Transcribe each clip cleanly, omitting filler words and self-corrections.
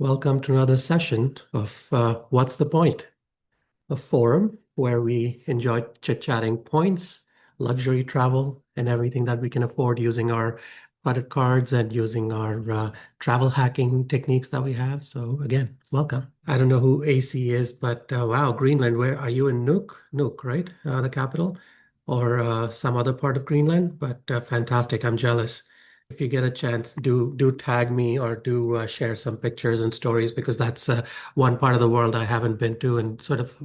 Welcome to another session of What's the Point? A forum where we enjoy chit-chatting points, luxury travel, and everything that we can afford using our credit cards and using our travel hacking techniques that we have. So again, welcome. I don't know who AC is, but wow, Greenland, where are you in Nuuk? Nuuk, right? The capital, or some other part of Greenland, but fantastic. I'm jealous. If you get a chance, do tag me or do share some pictures and stories because that's one part of the world I haven't been to and sort of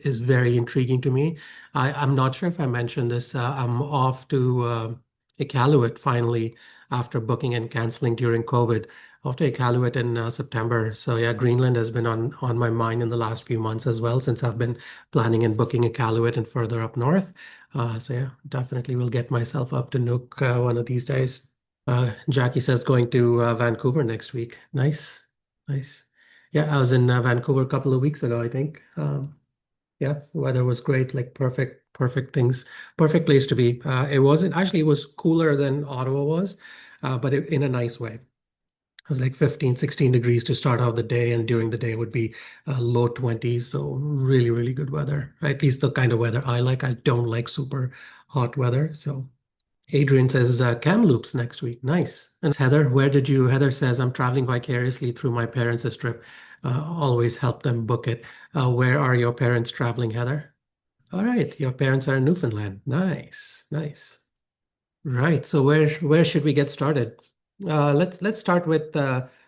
is very intriguing to me. I'm not sure if I mentioned this. I'm off to Iqaluit finally after booking and canceling during COVID. Off to Iqaluit in September. So yeah, Greenland has been on my mind in the last few months as well since I've been planning and booking Iqaluit and further up north. So yeah, definitely will get myself up to Nuuk one of these days. Jackie says going to Vancouver next week. Nice, nice. Yeah, I was in Vancouver a couple of weeks ago, I think. Yeah, weather was great, like perfect things, perfect place to be. It wasn't actually, it was cooler than Ottawa was, but in a nice way. It was like 15, 16 degrees to start out the day, and during the day would be low 20s. So really good weather. At least the kind of weather I like. I don't like super hot weather. So Adrian says Kamloops next week. Nice. And Heather, where did you? Heather says I'm traveling vicariously through my parents' trip. Always help them book it. Where are your parents traveling, Heather? All right, your parents are in Newfoundland. Nice, nice. Right. So where should we get started? Let's start with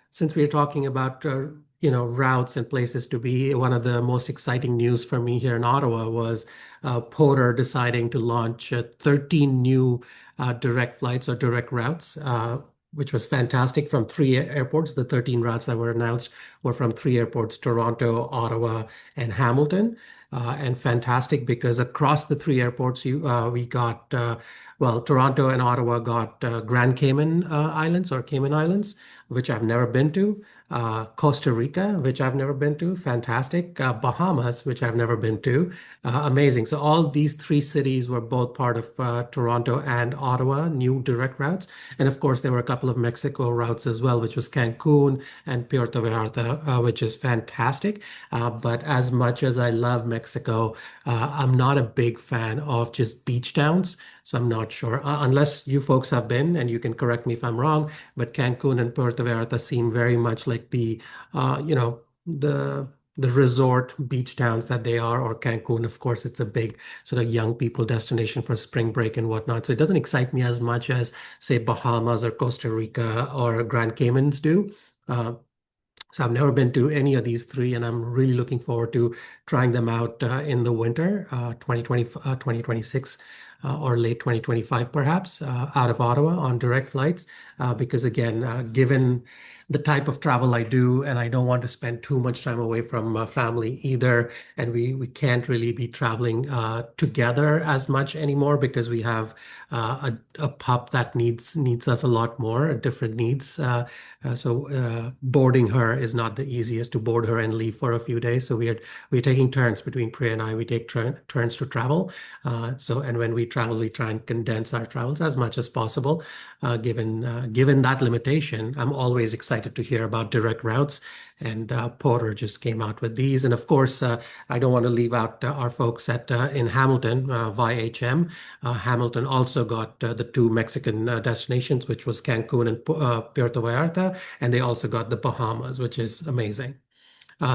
since we're talking about routes and places to be. One of the most exciting news for me here in Ottawa was Porter deciding to launch 13 new direct flights or direct routes, which was fantastic from three airports. The 13 routes that were announced were from three airports: Toronto, Ottawa, and Hamilton. And fantastic because across the three airports, we got well, Toronto and Ottawa got Grand Cayman Islands or Cayman Islands, which I've never been to. Costa Rica, which I've never been to, fantastic. Bahamas, which I've never been to, amazing. So all these three cities were both part of Toronto and Ottawa, new direct routes. And of course, there were a couple of Mexico routes as well, which was Cancun and Puerto Vallarta, which is fantastic. But as much as I love Mexico, I'm not a big fan of just beach towns. So I'm not sure, unless you folks have been, and you can correct me if I'm wrong, but Cancun and Puerto Vallarta seem very much like the resort beach towns that they are, or Cancun. Of course, it's a big sort of young people destination for spring break and whatnot. So it doesn't excite me as much as, say, Bahamas or Costa Rica or Grand Caymans do. Uh, so I've never been to any of these three, and I'm really looking forward to trying them out in the winter, 2026 or late 2025, perhaps, out of Ottawa on direct flights. Because again, given the type of travel I do, and I don't want to spend too much time away from family either, and we can't really be traveling together as much anymore because we have a pup that needs us a lot more, different needs. So boarding her is not the easiest to board her and leave for a few days. So we're taking turns between Priya and I. We take turns to travel. And when we travel, we try and condense our travels as much as possible. Given that limitation, I'm always excited to hear about direct routes. And Porter just came out with these. And of course, I don't want to leave out our folks at in Hamilton, YHM. Hamilton also got the two Mexican destinations, which was Cancun and Puerto Vallarta, and they also got the Bahamas, which is amazing.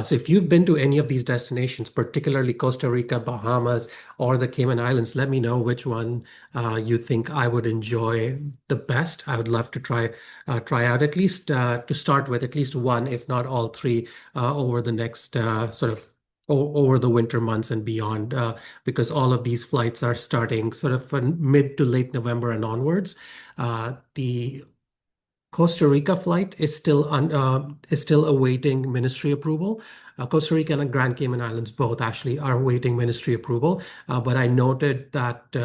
So if you've been to any of these destinations, particularly Costa Rica, Bahamas, or the Cayman Islands, let me know which one you think I would enjoy the best. I would love to try out at least to start with at least one, if not all three, over the next over the winter months and beyond, because all of these flights are starting sort of from mid to late November and onwards. The Costa Rica flight is still awaiting ministry approval. Costa Rica and Grand Cayman Islands both actually are awaiting ministry approval. But I noted that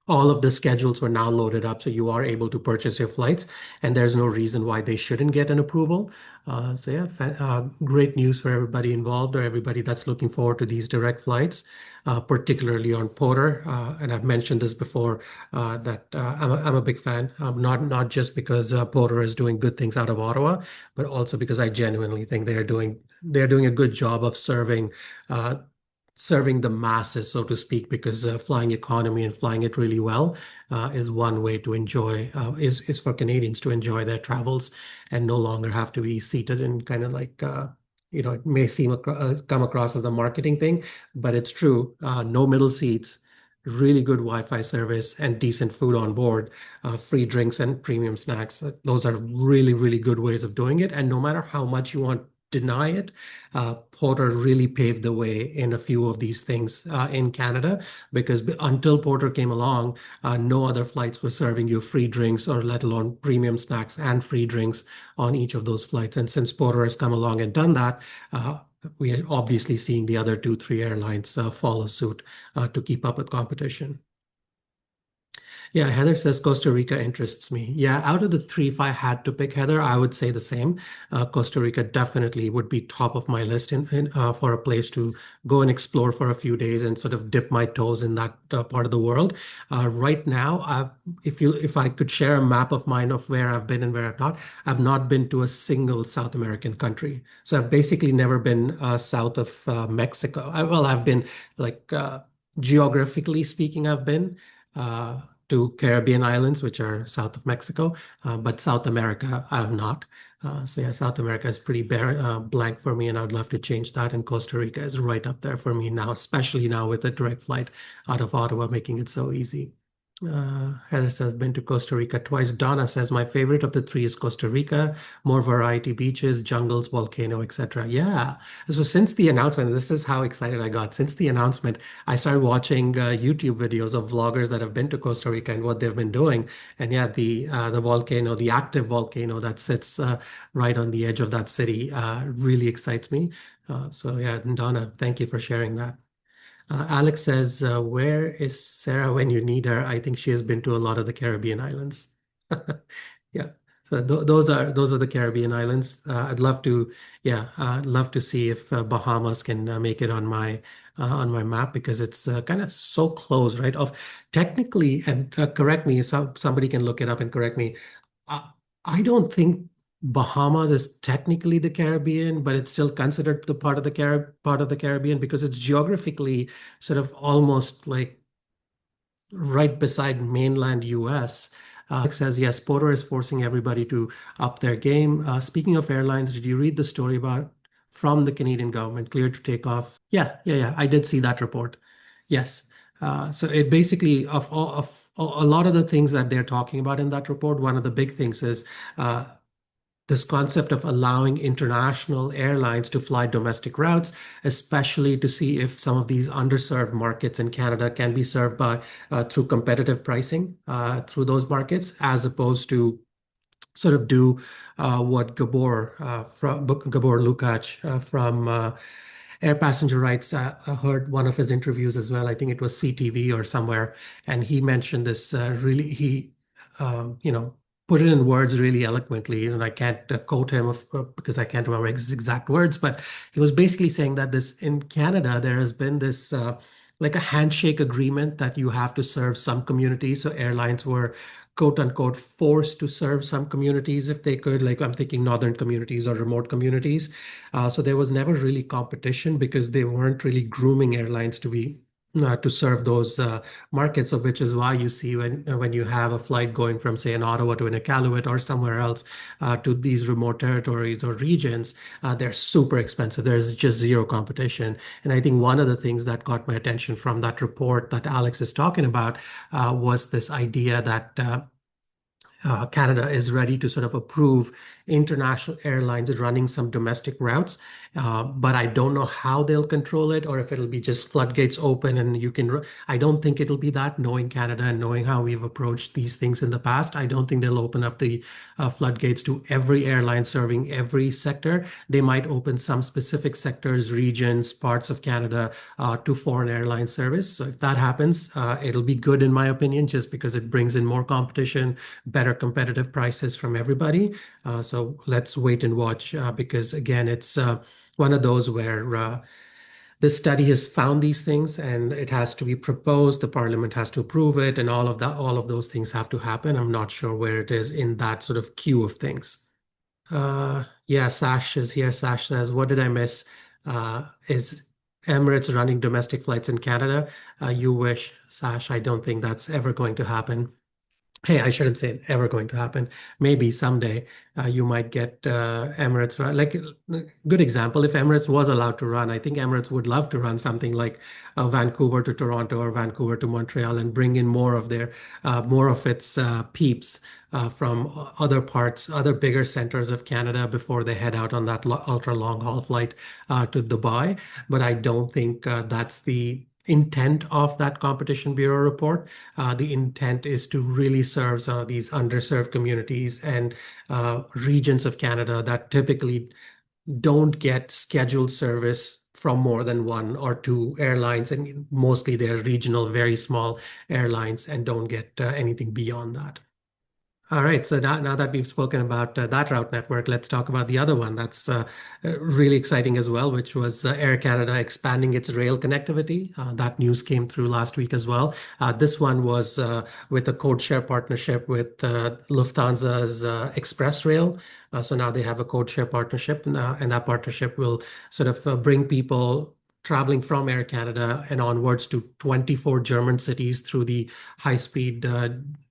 all of the schedules were now loaded up, so you are able to purchase your flights, and there's no reason why they shouldn't get an approval. So yeah, great news for everybody involved or everybody that's looking forward to these direct flights, particularly on Porter. And I've mentioned this before that I'm a big fan, not just because Porter is doing good things out of Ottawa, but also because I genuinely think they're doing a good job of uh, serving the masses, so to speak, because flying economy and flying it really well is one way to enjoy, is for Canadians to enjoy their travels and no longer have to be seated in kind of like, it may come across as a marketing thing, but it's true. No middle seats, really good Wi-Fi service, and decent food on board, free drinks and premium snacks. Those are really, really good ways of doing it. And no matter how much you want deny it, Porter really paved the way in a few of these things in Canada because until Porter came along, no other flights were serving you free drinks or let alone premium snacks and free drinks on each of those flights. And since Porter has come along and done that, we are obviously seeing the other two, three airlines follow suit to keep up with competition. Yeah, Heather says Costa Rica interests me. Yeah, out of the three, if I had to pick Heather, I would say the same. Costa Rica definitely would be top of my list for a place to go and explore for a few days and sort of dip my toes in that part of the world. Right now, if I could share a map of mine of where I've been and where I've not been to a single South American country. So I've basically never been south of Mexico. I've been like geographically speaking, I've been. To Caribbean islands, which are south of Mexico, but South America, I have not. So yeah, South America is pretty blank for me, and I would love to change that. And Costa Rica is right up there for me now, especially now with the direct flight out of Ottawa, making it so easy. Heather says, been to Costa Rica twice. Donna says, my favorite of the three is Costa Rica. More variety, beaches, jungles, volcano, etc. Yeah. So since the announcement, this is how excited I got. Since the announcement, I started watching YouTube videos of vloggers that have been to Costa Rica and what they've been doing. And yeah, the volcano, the active volcano that sits right on the edge of that city, really excites me. So yeah, Donna, thank you for sharing that. Alex says, where is Sarah when you need her? I think she has been to a lot of the Caribbean islands. Yeah. So those are the Caribbean islands. I'd love to, yeah, I'd love to see if Bahamas can make it on my map because it's kind of so close, right? Of technically, and correct me, somebody can look it up and correct me. I, I don't think Bahamas is technically the Caribbean, but it's still considered the part of the Caribbean because it's geographically sort of almost like right beside mainland US. Says, yes, Porter is forcing everybody to up their game. Speaking of airlines, did you read the story about from the Canadian government cleared to take off? Yeah, yeah, yeah. I did see that report. Yes. So it basically of a lot of the things that they're talking about in that report, one of the big things is this concept of allowing international airlines to fly domestic routes, especially to see if some of these underserved markets in Canada can be served by through competitive pricing through those markets, as opposed to sort of do what Gabor Lukacs from Air Passenger Rights. I heard one of his interviews as well. I think it was CTV or somewhere, and he mentioned this really. He, you know, put it in words really eloquently, and I can't quote him because I can't remember his exact words, but he was basically saying that this in Canada there has been this. Like a handshake agreement that you have to serve some communities. So airlines were quote unquote forced to serve some communities if they could, like I'm thinking northern communities or remote communities. So there was never really competition because they weren't really grooming airlines to serve those markets, of which is why you see when you have a flight going from, say, an Ottawa to an Iqaluit or somewhere else to these remote territories or regions, they're super expensive. There's just zero competition. And I think one of the things that caught my attention from that report that Alex is talking about was this idea that Canada is ready to sort of approve international airlines running some domestic routes. But I don't know how they'll control it or if it'll be just floodgates open and you can. I don't think it'll be that, knowing Canada and knowing how we've approached these things in the past. I don't think they'll open up the floodgates to every airline serving every sector. They might open some specific sectors, regions, parts of Canada to foreign airline service. So if that happens, it'll be good in my opinion, just because it brings in more competition, better competitive prices from everybody. So let's wait and watch because again, it's one of those where the study has found these things and it has to be proposed. The parliament has to approve it, and all of that, all of those things have to happen. I'm not sure where it is in that sort of queue of things. Yeah, Sash is here. Sash says, "What did I miss? Is Emirates running domestic flights in Canada? You wish, Sash. I don't think that's ever going to happen." Hey, I shouldn't say ever going to happen. Maybe someday you might get Emirates run. Like good example, if Emirates was allowed to run, I think Emirates would love to run something like Vancouver to Toronto or Vancouver to Montreal and bring in more of its peeps from other parts, other bigger centers of Canada before they head out on that ultra long haul flight to Dubai. But I don't think that's the intent of that Competition Bureau report. The intent is to really serve some of these underserved communities and regions of Canada that typically don't get scheduled service from more than one or two airlines, and mostly they're regional, very small airlines, and don't get anything beyond that. All right, so now that we've spoken about that route network, let's talk about the other one that's really exciting as well, which was Air Canada expanding its rail connectivity. That news came through last week as well. This one was with a codeshare partnership with Lufthansa's Express Rail. So now they have a codeshare partnership, and that partnership will sort of bring people traveling from Air Canada and onwards to 24 German cities through the high-speed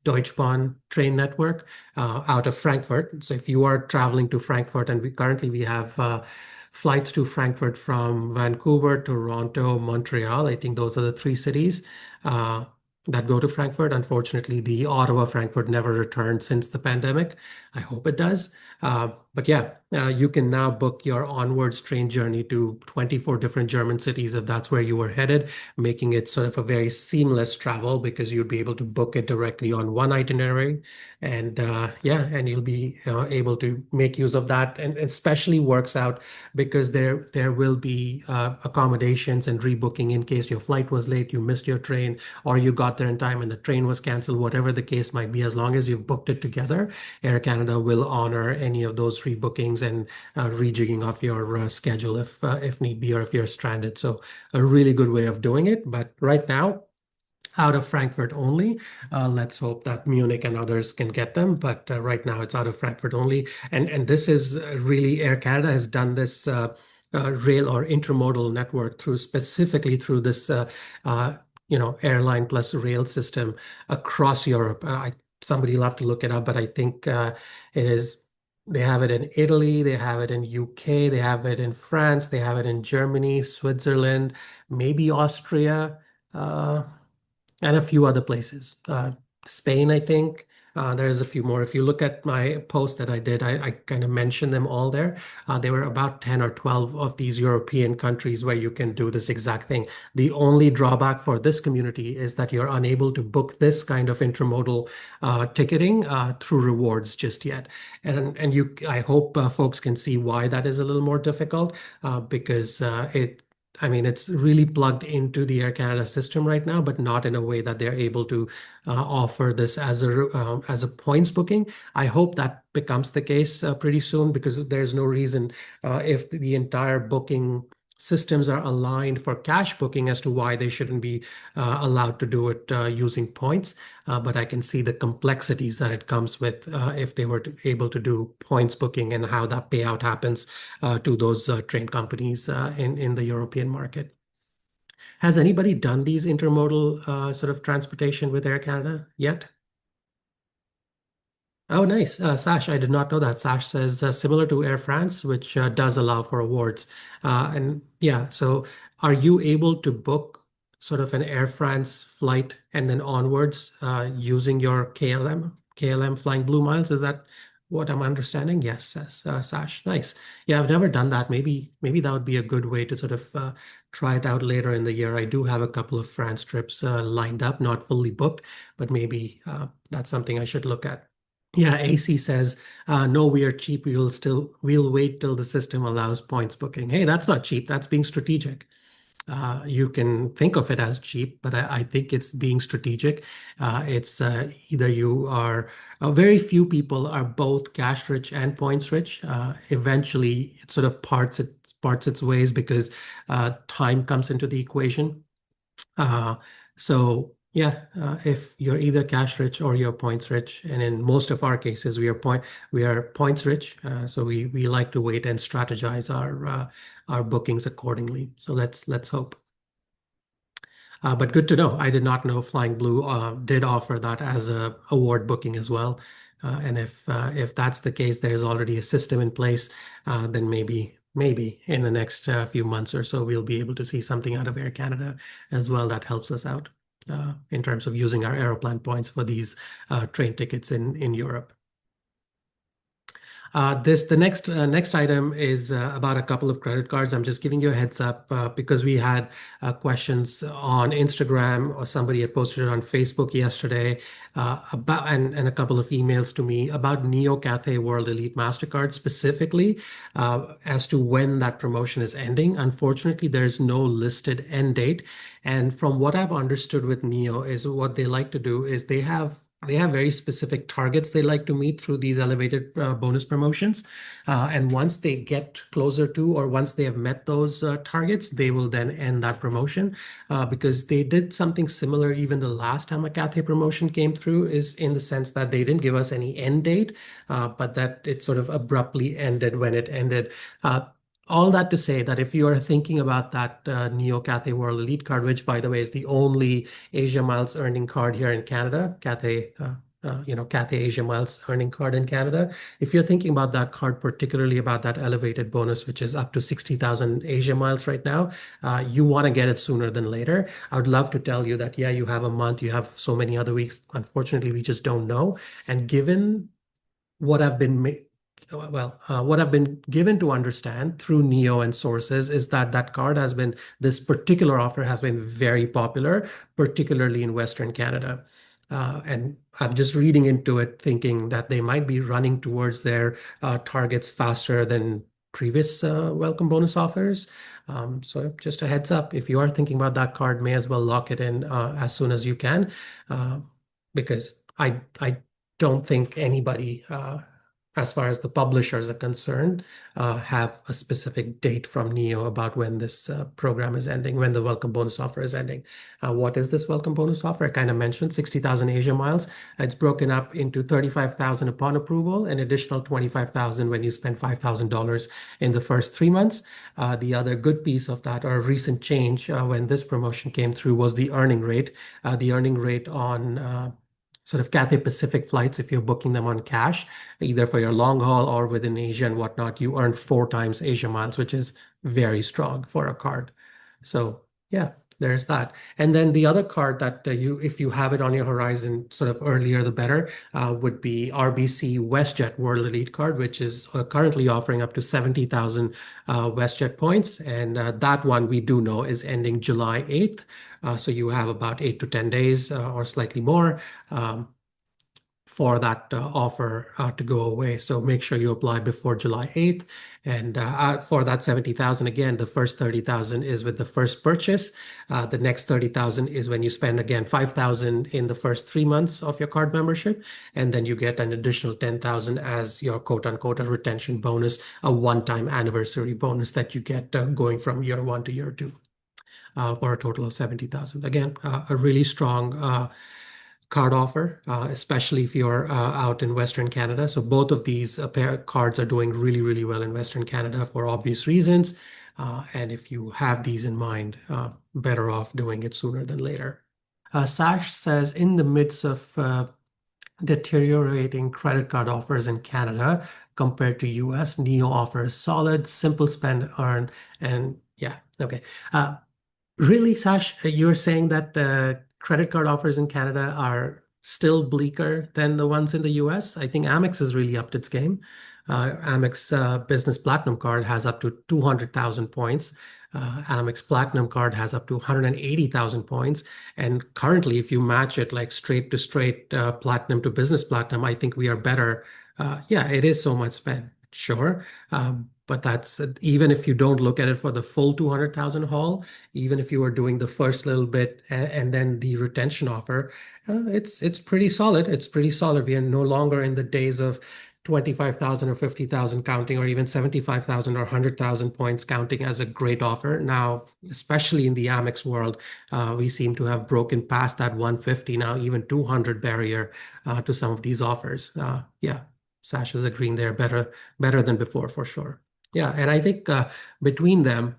Deutschbahn train network out of Frankfurt. So if you are traveling to Frankfurt, and we have flights to Frankfurt from Vancouver, Toronto, Montreal. I think those are the three cities uh, that go to Frankfurt. Unfortunately, the Ottawa Frankfurt never returned since the pandemic. I hope it does. But yeah, you can now book your onwards train journey to 24 different German cities if that's where you were headed, making it sort of a very seamless travel because you'd be able to book it directly on one itinerary. And yeah, and you'll be able to make use of that. And especially works out because there will be accommodations and rebooking in case your flight was late, you missed your train, or you got there in time and the train was canceled, whatever the case might be, as long as you've booked it together, Air Canada will honor any of those rebookings and rejigging of your schedule if need be, or if you're stranded. So a really good way of doing it. But right now, out of Frankfurt only. Let's hope that Munich and others can get them. But right now, it's out of Frankfurt only. And this is really Air Canada has done this rail or intermodal network through specifically through this uh, airline plus rail system across Europe. Somebody will have to look it up, but I think it is. They have it in Italy, they have it in UK, they have it in France, they have it in Germany, Switzerland, maybe Austria. Uh, and a few other places. Spain, I think. There's a few more. If you look at my post that I did, I kind of mentioned them all there. There were about 10 or 12 of these European countries where you can do this exact thing. The only drawback for this community is that you're unable to book this kind of intermodal ticketing through rewards just yet. I hope folks can see why that is a little more difficult because I mean, it's really plugged into the Air Canada system right now, but not in a way that they're able to offer this as a points booking. I hope that becomes the case pretty soon because there's no reason if the entire booking systems are aligned for cash booking as to why they shouldn't be allowed to do it using points. But I can see the complexities that it comes with if they were able to do points booking and how that payout happens to those train companies in the European market. Has anybody done these intermodal sort of transportation with Air Canada yet? Oh, nice. Sash, I did not know that. Sash says similar to Air France, which does allow for awards. And yeah, so are you able to book sort of an Air France flight and then onwards using your KLM Flying Blue Miles? Is that what I'm understanding. Yes, says Sash. Nice. Yeah, I've never done that. Maybe that would be a good way to sort of try it out later in the year. I do have a couple of France trips lined up, not fully booked, but maybe that's something I should look at. Yeah, AC says, no, we are cheap. We'll wait till the system allows points booking. Hey, that's not cheap. That's being strategic. You can think of it as cheap, but I think it's being strategic. It's either you are, very few people are both cash rich and points rich. Eventually, it sort of parts its ways because time comes into the equation. Uh, so yeah, if you're either cash rich or you're points rich, and in most of our cases, we are points rich. So we like to wait and strategize our bookings accordingly. So let's hope. But good to know. I did not know Flying Blue did offer that as a award booking as well. And if that's the case, there's already a system in place, then maybe in the next few months or so, we'll be able to see something out of Air Canada as well that helps us out in terms of using our Aeroplan points for these train tickets in Europe. The next item is about a couple of credit cards. I'm just giving you a heads up because we had questions on Instagram or somebody had posted it on Facebook yesterday about and a couple of emails to me about Neo Cathay World Elite Mastercard specifically as to when that promotion is ending. Unfortunately, there's no listed end date. And from what I've understood with Neo is what they like to do is they have very specific targets they like to meet through these elevated bonus promotions. And once they get closer to, or once they have met those targets, they will then end that promotion because they did something similar even the last time a Cathay promotion came through, is in the sense that they didn't give us any end date, but that it sort of abruptly ended when it ended. All that to say that if you are thinking about that Neo Cathay World Elite card, which by the way is the only Asia Miles earning card here in Canada, Cathay Asia Miles earning card in Canada. If you're thinking about that card, particularly about that elevated bonus, which is up to 60,000 Asia Miles right now, you want to get it sooner than later. I would love to tell you that, yeah, you have a month, you have so many other weeks. Unfortunately, we just don't know. And given what I've been what I've been given to understand through Neo and sources is that this particular offer has been very popular, particularly in Western Canada. And I'm just reading into it, thinking that they might be running towards their targets faster than previous welcome bonus offers. So just a heads up, if you are thinking about that card, may as well lock it in as soon as you can, uh, because I don't think anybody, as far as the publishers are concerned, have a specific date from Neo about when this program is ending, when the welcome bonus offer is ending. What is this welcome bonus offer? I kind of mentioned 60,000 Asia miles. It's broken up into 35,000 upon approval, an additional 25,000 when you spend $5,000 in the first 3 months. The other good piece of that, or recent change when this promotion came through, was the earning rate. The earning rate on sort of Cathay Pacific flights, if you're booking them on cash, either for your long haul or within Asia and whatnot, you earn 4 times Asia miles, which is very strong for a card. So yeah, there's that. And then the other card that if you have it on your horizon, sort of earlier the better, would be RBC Westjet World Elite card, which is currently offering up to 70,000 Westjet points. And that one we do know is ending July 8th. So you have about 8 to 10 days or slightly more. For that offer to go away. So make sure you apply before July 8th. And for that 70,000, again, the first 30,000 is with the first purchase. The next 30,000 is when you spend again 5,000 in the first 3 months of your card membership. And then you get an additional 10,000 as your quote unquote a retention bonus, a one-time anniversary bonus that you get going from year one to year two. For a total of 70,000. Again, a really strong card offer, especially if you're out in Western Canada. So both of these pair cards are doing really, really well in Western Canada for obvious reasons. And if you have these in mind, better off doing it sooner than later. Sash says, in the midst of deteriorating credit card offers in Canada compared to US, Neo offers solid, simple spend, earn, and yeah, okay. Really, Sash, you're saying that the credit card offers in Canada are still bleaker than the ones in the US. I think Amex has really upped its game. Amex Business Platinum card has up to 200,000 points. Amex Platinum card has up to 180,000 points. And currently, if you match it like straight to straight, platinum to business platinum, I think we are better. Yeah, it is so much spent, sure. But that's even if you don't look at it for the full 200,000 haul, even if you are doing the first little bit and then the retention offer, it's pretty solid. It's pretty solid. We are no longer in the days of 25,000 or 50,000 counting, or even 75,000 or 100,000 points counting as a great offer. Now, especially in the Amex world, we seem to have broken past that 150, now even 200 barrier to some of these offers. Yeah, Sash is agreeing there, better than before for sure. Yeah, and I think between them,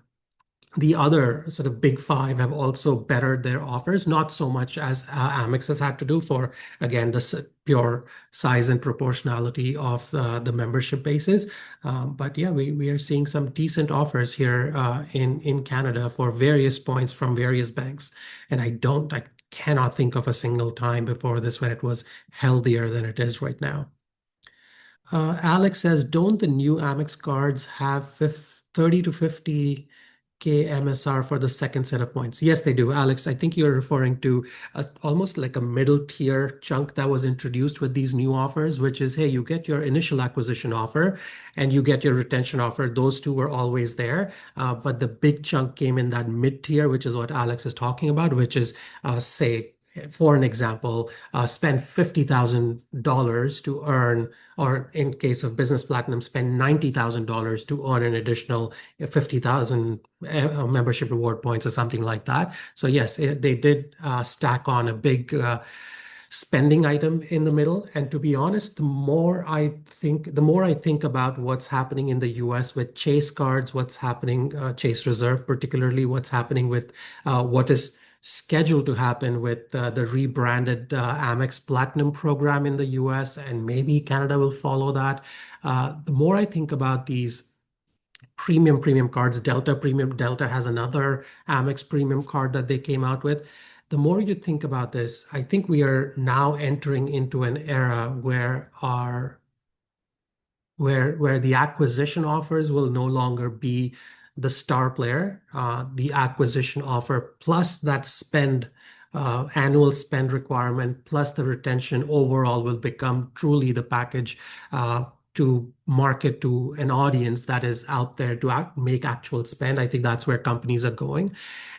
the other sort of big five have also bettered their offers, not so much as Amex has had to do for, again, the pure size and proportionality of the membership bases. But yeah, we are seeing some decent offers here in Canada for various points from various banks. And I cannot think of a single time before this when it was healthier than it is right now. Alex says, don't the new Amex cards have 30 to 50K MSR for the second set of points? Yes, they do. Alex, I think you're referring to almost like a middle tier chunk that was introduced with these new offers, which is, hey, you get your initial acquisition offer and you get your retention offer. Those two were always there. But the big chunk came in that mid tier, which is what Alex is talking about, which is, say, for an example, spend $50,000 to earn, or in case of Business Platinum, spend $90,000 to earn an additional 50,000 membership reward points or something like that. So yes, they did stack on a big spending item in the middle. And to be honest, the more I think about what's happening in the US with Chase cards, what's happening, Chase Reserve, particularly what's happening with what is scheduled to happen with the rebranded Amex Platinum program in the US, and maybe Canada will follow that. The more I think about these premium cards, Delta has another Amex premium card that they came out with. The more you think about this, I think we are now entering into an era where the acquisition offers will no longer be the star player. The acquisition offer plus that annual spend requirement plus the retention overall will become truly the package to market to an audience that is out there to make actual spend. I think that's where companies are going.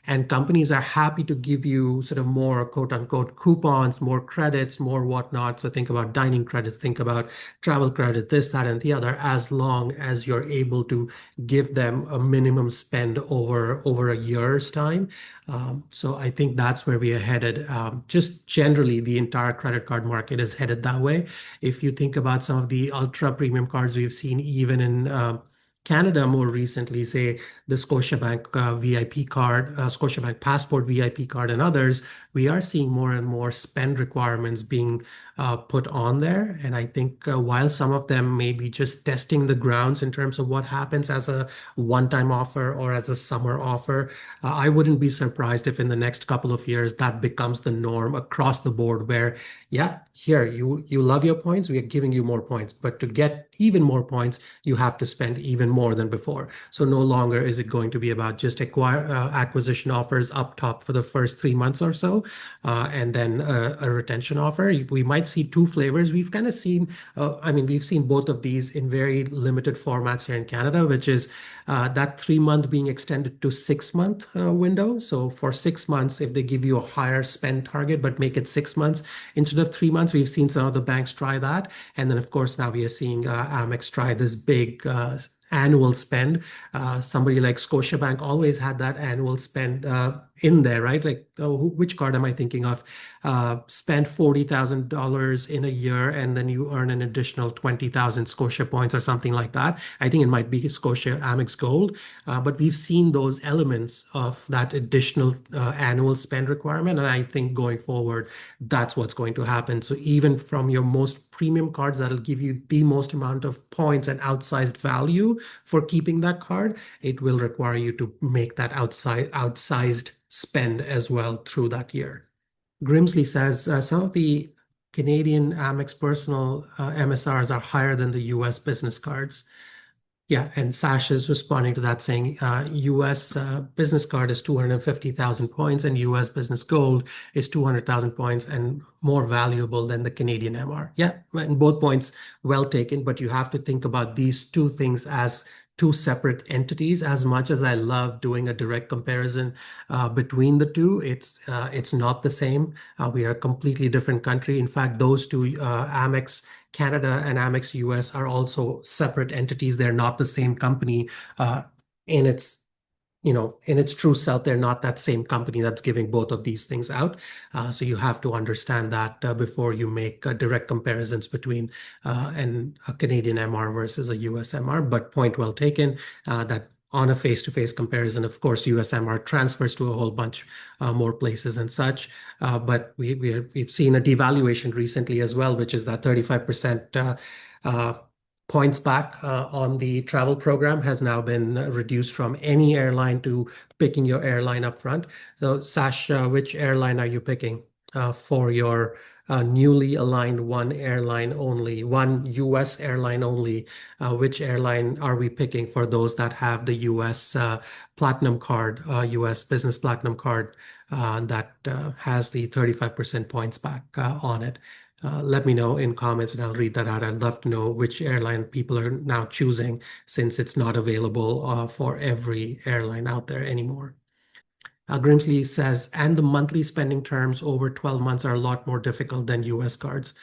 And companies are happy to give you sort of more quote unquote coupons, more credits, more whatnot. So think about dining credits, think about travel credit, this, that, and the other, as long as you're able to give them a minimum spend over a year's time. So I think that's where we are headed. Just generally, the entire credit card market is headed that way. If you think about some of the ultra premium cards we've seen even in Canada more recently, say the Scotiabank VIP card, Scotiabank Passport VIP card, and others, we are seeing more and more spend requirements being put on there. And I think while some of them may be just testing the grounds in terms of what happens as a one-time offer or as a summer offer, I wouldn't be surprised if in the next couple of years that becomes the norm across the board where, yeah, here, you love your points, we are giving you more points. But to get even more points, you have to spend even more than before. So no longer is it going to be about just acquisition offers up top for the first 3 months or so, and then a retention offer. We might see two flavors. We've kind of seen, we've seen both of these in very limited formats here in Canada, which is that 3 month being extended to 6 month window. So for 6 months, if they give you a higher spend target, but make it 6 months instead of 3 months, we've seen some of the banks try that. And then, of course, now we are seeing Amex try this big annual spend. Somebody like Scotiabank always had that annual spend in there, right? Like, which card am I thinking of? Spend $40,000 in a year, and then you earn an additional 20,000 Scotia points or something like that. I think it might be Scotia Amex Gold, but we've seen those elements of that additional annual spend requirement, and I think going forward, that's what's going to happen. So even from your most premium cards that'll give you the most amount of points and outsized value for keeping that card, it will require you to make that outsized spend as well through that year. Grimsley says some of the Canadian Amex personal MSRs are higher than the US business cards. Yeah, and Sash is responding to that saying US business card is 250,000 points and US business gold is 200,000 points and more valuable than the Canadian MR. Yeah, and both points well taken, but you have to think about these two things as two separate entities. As much as I love doing a direct comparison between the two, it's not the same. We are a completely different country. In fact, those two, Amex Canada and Amex US, are also separate entities. They're not the same company in its in its true self. They're not that same company that's giving both of these things out. So you have to understand that before you make direct comparisons between a Canadian MR versus a US MR. But point well taken that on a face-to-face comparison, of course, USMR transfers to a whole bunch more places and such. But we've seen a devaluation recently as well, which is that 35% points back on the travel program has now been reduced from any airline to picking your airline up front. So, Sash, which airline are you picking for your newly aligned one airline only, one US airline only? Which airline are we picking for those that have the US Platinum card, US Business Platinum card that has the 35% points back on it? Let me know in comments and I'll read that out. I'd love to know which airline people are now choosing since it's not available for every airline out there anymore. Grimsley says, and the monthly spending terms over 12 months are a lot more difficult than US cards.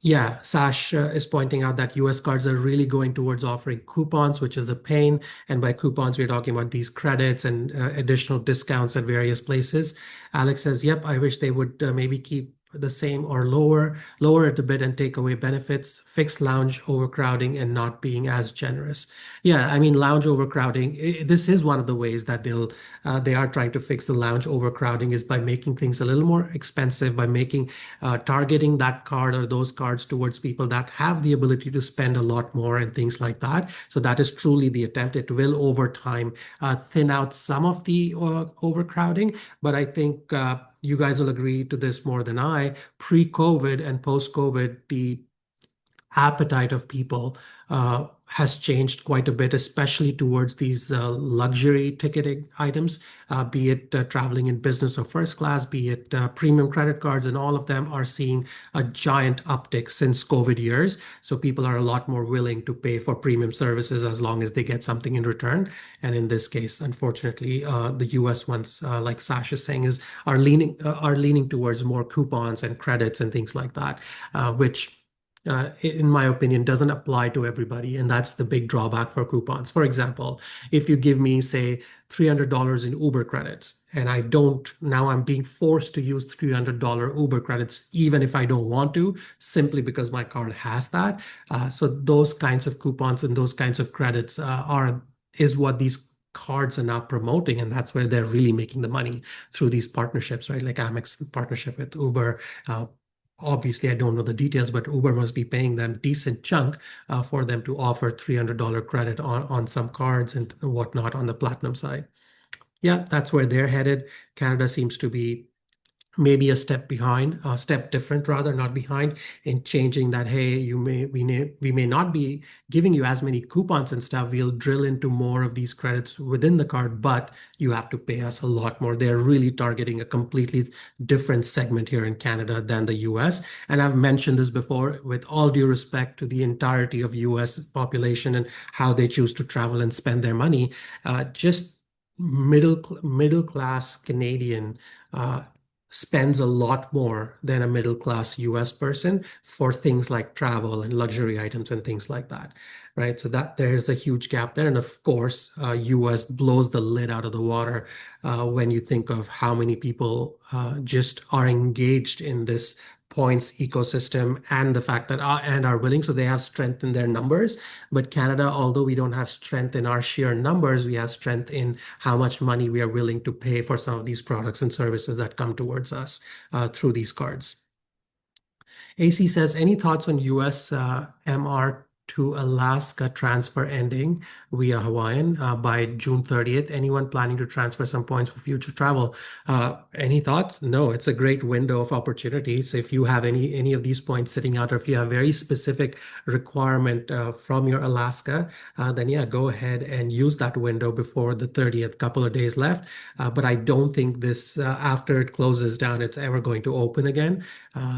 Yeah, Sash is pointing out that US cards are really going towards offering coupons, which is a pain. And by coupons, we're talking about these credits and additional discounts at various places. Alex says, yep, I wish they would maybe keep the same or lower it a bit and take away benefits, fix lounge overcrowding and not being as generous. Yeah, I mean, lounge overcrowding, this is one of the ways that they are trying to fix the lounge overcrowding is by making things a little more expensive, by making targeting that card or those cards towards people that have the ability to spend a lot more and things like that. So that is truly the attempt. It will over time thin out some of the overcrowding, but I think you guys will agree to this more than I. Pre-COVID and post-COVID, the appetite of people has changed quite a bit, especially towards these luxury ticketing items, be it traveling in business or first class, be it premium credit cards, and all of them are seeing a giant uptick since COVID years. So people are a lot more willing to pay for premium services as long as they get something in return. And in this case, unfortunately, the US ones, like Sash is saying, are leaning towards more coupons and credits and things like that, which in my opinion, doesn't apply to everybody. And that's the big drawback for coupons. For example, if you give me, say, $300 in Uber credits, and now I'm being forced to use $300 Uber credits, even if I don't want to, simply because my card has that. So those kinds of coupons and those kinds of credits is what these cards are now promoting, and that's where they're really making the money through these partnerships, right? Like Amex partnership with Uber. Obviously, I don't know the details, but Uber must be paying them decent chunk for them to offer $300 credit on some cards and whatnot on the platinum side. Yeah, that's where they're headed. Canada seems to be maybe a step behind, a step different rather, not behind, in changing that. Hey, we may not be giving you as many coupons and stuff. We'll drill into more of these credits within the card, but you have to pay us a lot more. They're really targeting a completely different segment here in Canada than the US. And I've mentioned this before, with all due respect to the entirety of US population and how they choose to travel and spend their money, just middle class Canadian spends a lot more than a middle class US person for things like travel and luxury items and things like that, right? So that there is a huge gap there. And of course, US blows the lid out of the water when you think of how many people just are engaged in this points ecosystem and the fact that and are willing, so they have strength in their numbers. But Canada, although we don't have strength in our sheer numbers, we have strength in how much money we are willing to pay for some of these products and services that come towards us through these cards. AC says, any thoughts on US MR to Alaska transfer ending via Hawaiian by June 30th. Anyone planning to transfer some points for future travel? Any thoughts? No, it's a great window of opportunity. So if you have any of these points sitting out, or if you have very specific requirement from your Alaska, then yeah, go ahead and use that window before the 30th, couple of days left. But I don't think this, after it closes down, it's ever going to open again.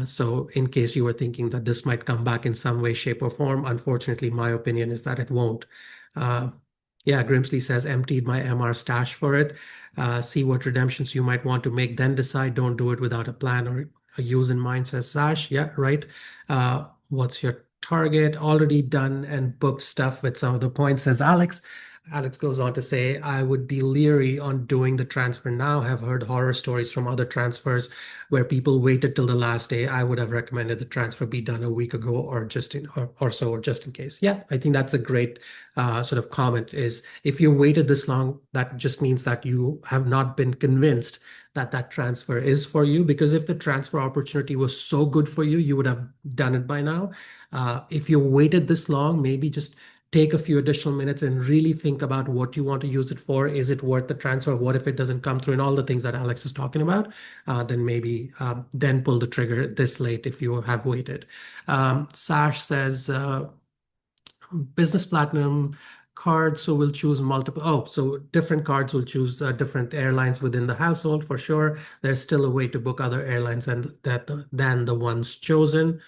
So in case you were thinking that this might come back in some way, shape, or form, unfortunately, my opinion is that it won't. Uh, yeah, Grimsley says, emptied my MR stash for it. See what redemptions you might want to make, then decide. Don't do it without a plan or a use in mind, says Sash. Yeah, right. What's your target? Already done and booked stuff with some of the points, says Alex. Alex goes on to say, I would be leery on doing the transfer now. Have heard horror stories from other transfers where people waited till the last day. I would have recommended the transfer be done a week ago or just in or so, or just in case. Yeah, I think that's a great sort of comment. Is if you waited this long, that just means that you have not been convinced that that transfer is for you. Because if the transfer opportunity was so good for you, you would have done it by now. If you waited this long, maybe just take a few additional minutes and really think about what you want to use it for. Is it worth the transfer? What if it doesn't come through? And all the things that Alex is talking about, then maybe then pull the trigger this late if you have waited. Sash says, business platinum card, so we'll choose multiple. Oh, so different cards will choose different airlines within the household for sure. There's still a way to book other airlines and that than the ones chosen,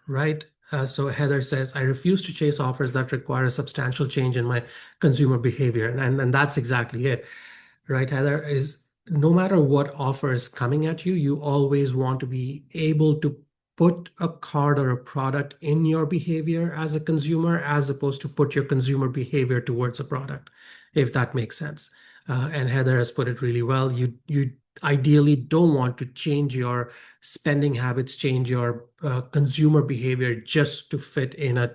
right? So Heather says, I refuse to chase offers that require a substantial change in my consumer behavior. And that's exactly it, right, Heather? Is no matter what offer is coming at you, you always want to be able to put a card or a product in your behavior as a consumer, as opposed to put your consumer behavior towards a product, if that makes sense. And Heather has put it really well. You ideally don't want to change your spending habits, change your consumer behavior just to fit in a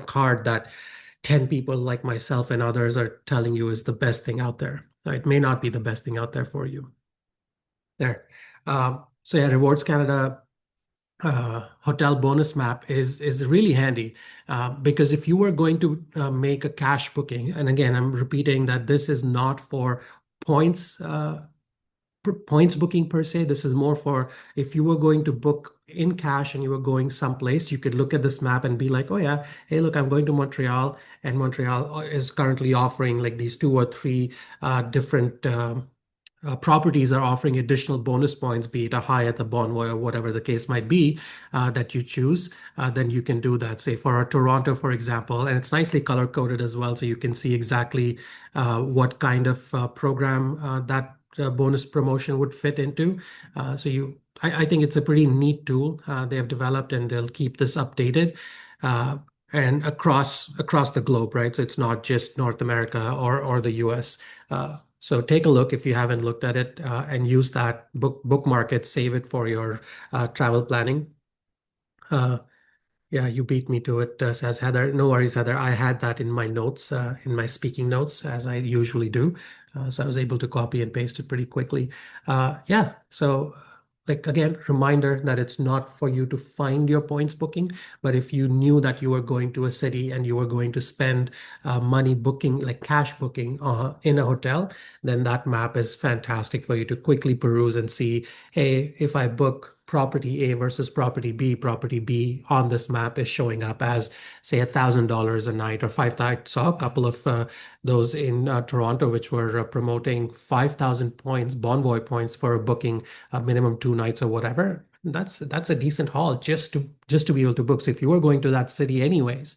card that 10 people like myself and others are telling you is the best thing out there. It may not be the best thing out there for you. There. So yeah, Rewards Canada hotel bonus map is really handy because if you were going to make a cash booking, and again, I'm repeating that this is not for points points booking per se. This is more for if you were going to book in cash and you were going someplace, you could look at this map and be like, oh yeah, hey, look, I'm going to Montreal, and Montreal is currently offering like these two or three different properties are offering additional bonus points, be it a Hyatt, a Bonvoy, or whatever the case might be that you choose, then you can do that. Say for a Toronto, for example, and it's nicely color coded as well, so you can see exactly what kind of program that bonus promotion would fit into. I think it's a pretty neat tool they have developed, and they'll keep this updated. And across the globe, right? So it's not just North America or the US. So take a look if you haven't looked at it and use that bookmark it, save it for your travel planning. Uh, yeah, you beat me to it, says Heather. No worries, Heather. I had that in my notes, in my speaking notes, as I usually do. So I was able to copy and paste it pretty quickly. Yeah, so like again, reminder that it's not for you to find your points booking, but if you knew that you were going to a city and you were going to spend money booking, like cash booking in a hotel, then that map is fantastic for you to quickly peruse and see, hey, if I book property A versus property B on this map is showing up as, say, $1,000 a night or 5,000. I saw a couple of those in Toronto, which were promoting 5,000 points, Bonvoy points for a booking minimum 2 nights or whatever. That's a decent haul just to be able to book. So if you were going to that city anyways,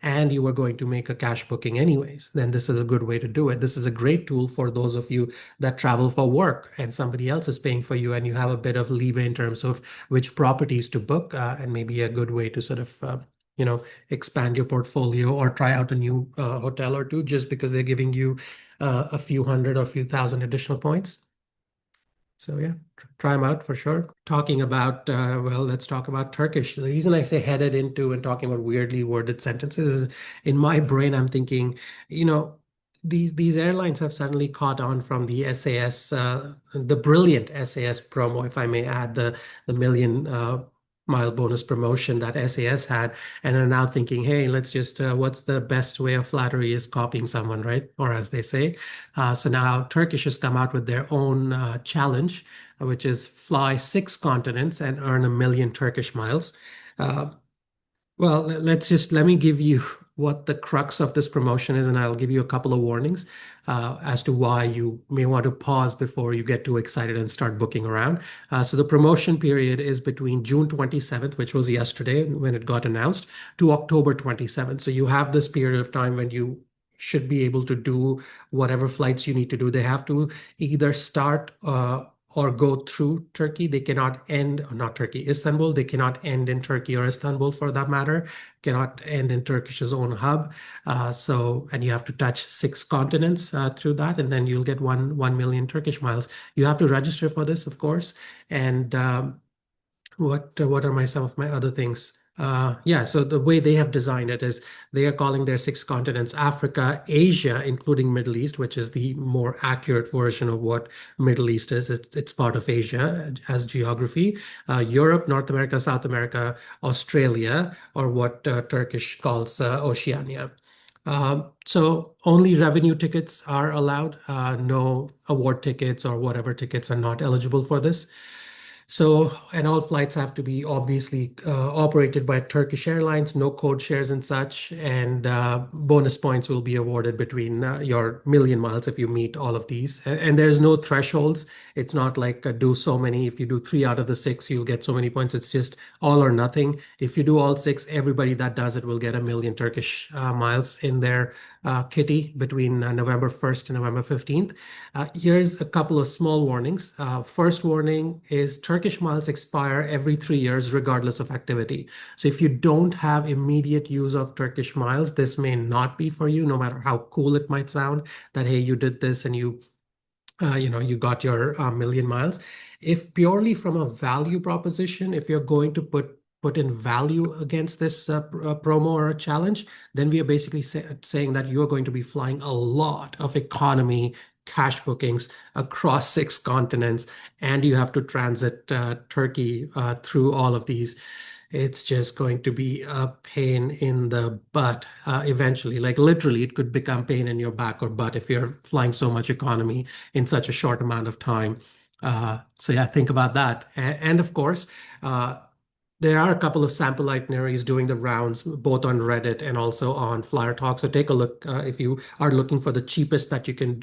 and you were going to make a cash booking anyways, then this is a good way to do it. This is a great tool for those of you that travel for work and somebody else is paying for you and you have a bit of leeway in terms of which properties to book, and maybe a good way to sort of expand your portfolio or try out a new hotel or two just because they're giving you a few hundred or a few thousand additional points. So yeah, try them out for sure. Talking about, well, let's talk about Turkish. The reason I say headed into and talking about weirdly worded sentences is in my brain, I'm thinking, these airlines have suddenly caught on from the SAS, the brilliant SAS promo, if I may add, the million mile bonus promotion that SAS had, and are now thinking, hey, let's just, what's the best way of flattery is copying someone, right? Or as they say. So now Turkish has come out with their own challenge, which is fly 6 continents and earn 1 million Turkish miles. Uh, well, let me give you what the crux of this promotion is, and I'll give you a couple of warnings as to why you may want to pause before you get too excited and start booking around. So the promotion period is between June 27th, which was yesterday when it got announced, to October 27th. So you have this period of time when you should be able to do whatever flights you need to do. They have to either start or go through Turkey. They cannot end, not Turkey, Istanbul. They cannot end in Turkey or Istanbul for that matter. Cannot end in Turkish's own hub. And you have to touch 6 continents through that, and then you'll get 1 million Turkish miles. You have to register for this, of course. And what are some of my other things? Yeah, so the way they have designed it is they are calling their 6 continents Africa, Asia, including Middle East, which is the more accurate version of what Middle East is. It's part of Asia as geography. Europe, North America, South America, Australia, or what Turkish calls Oceania. So only revenue tickets are allowed. No award tickets or whatever tickets are not eligible for this. So, and all flights have to be obviously operated by Turkish Airlines, no code shares and such. And bonus points will be awarded between your 1 million miles if you meet all of these. And there's no thresholds. It's not like do so many. If you do 3 out of the 6, you'll get so many points. It's just all or nothing. If you do all 6, everybody that does it will get 1 million Turkish miles in their kitty between November 1st and November 15th. Here's a couple of small warnings. First warning is Turkish miles expire every 3 years, regardless of activity. So if you don't have immediate use of Turkish miles, this may not be for you, no matter how cool it might sound that, hey, you did this and you got your 1 million miles. If purely from a value proposition, if you're going to put in value against this promo or a challenge, then we are basically saying that you're going to be flying a lot of economy cash bookings across 6 continents, and you have to transit Turkey through all of these. It's just going to be a pain in the butt eventually. Like literally, it could become pain in your back or butt if you're flying so much economy in such a short amount of time. So yeah, think about that. And of course, there are a couple of sample itineraries doing the rounds, both on Reddit and also on Flyer Talk. So take a look if you are looking for the cheapest that you can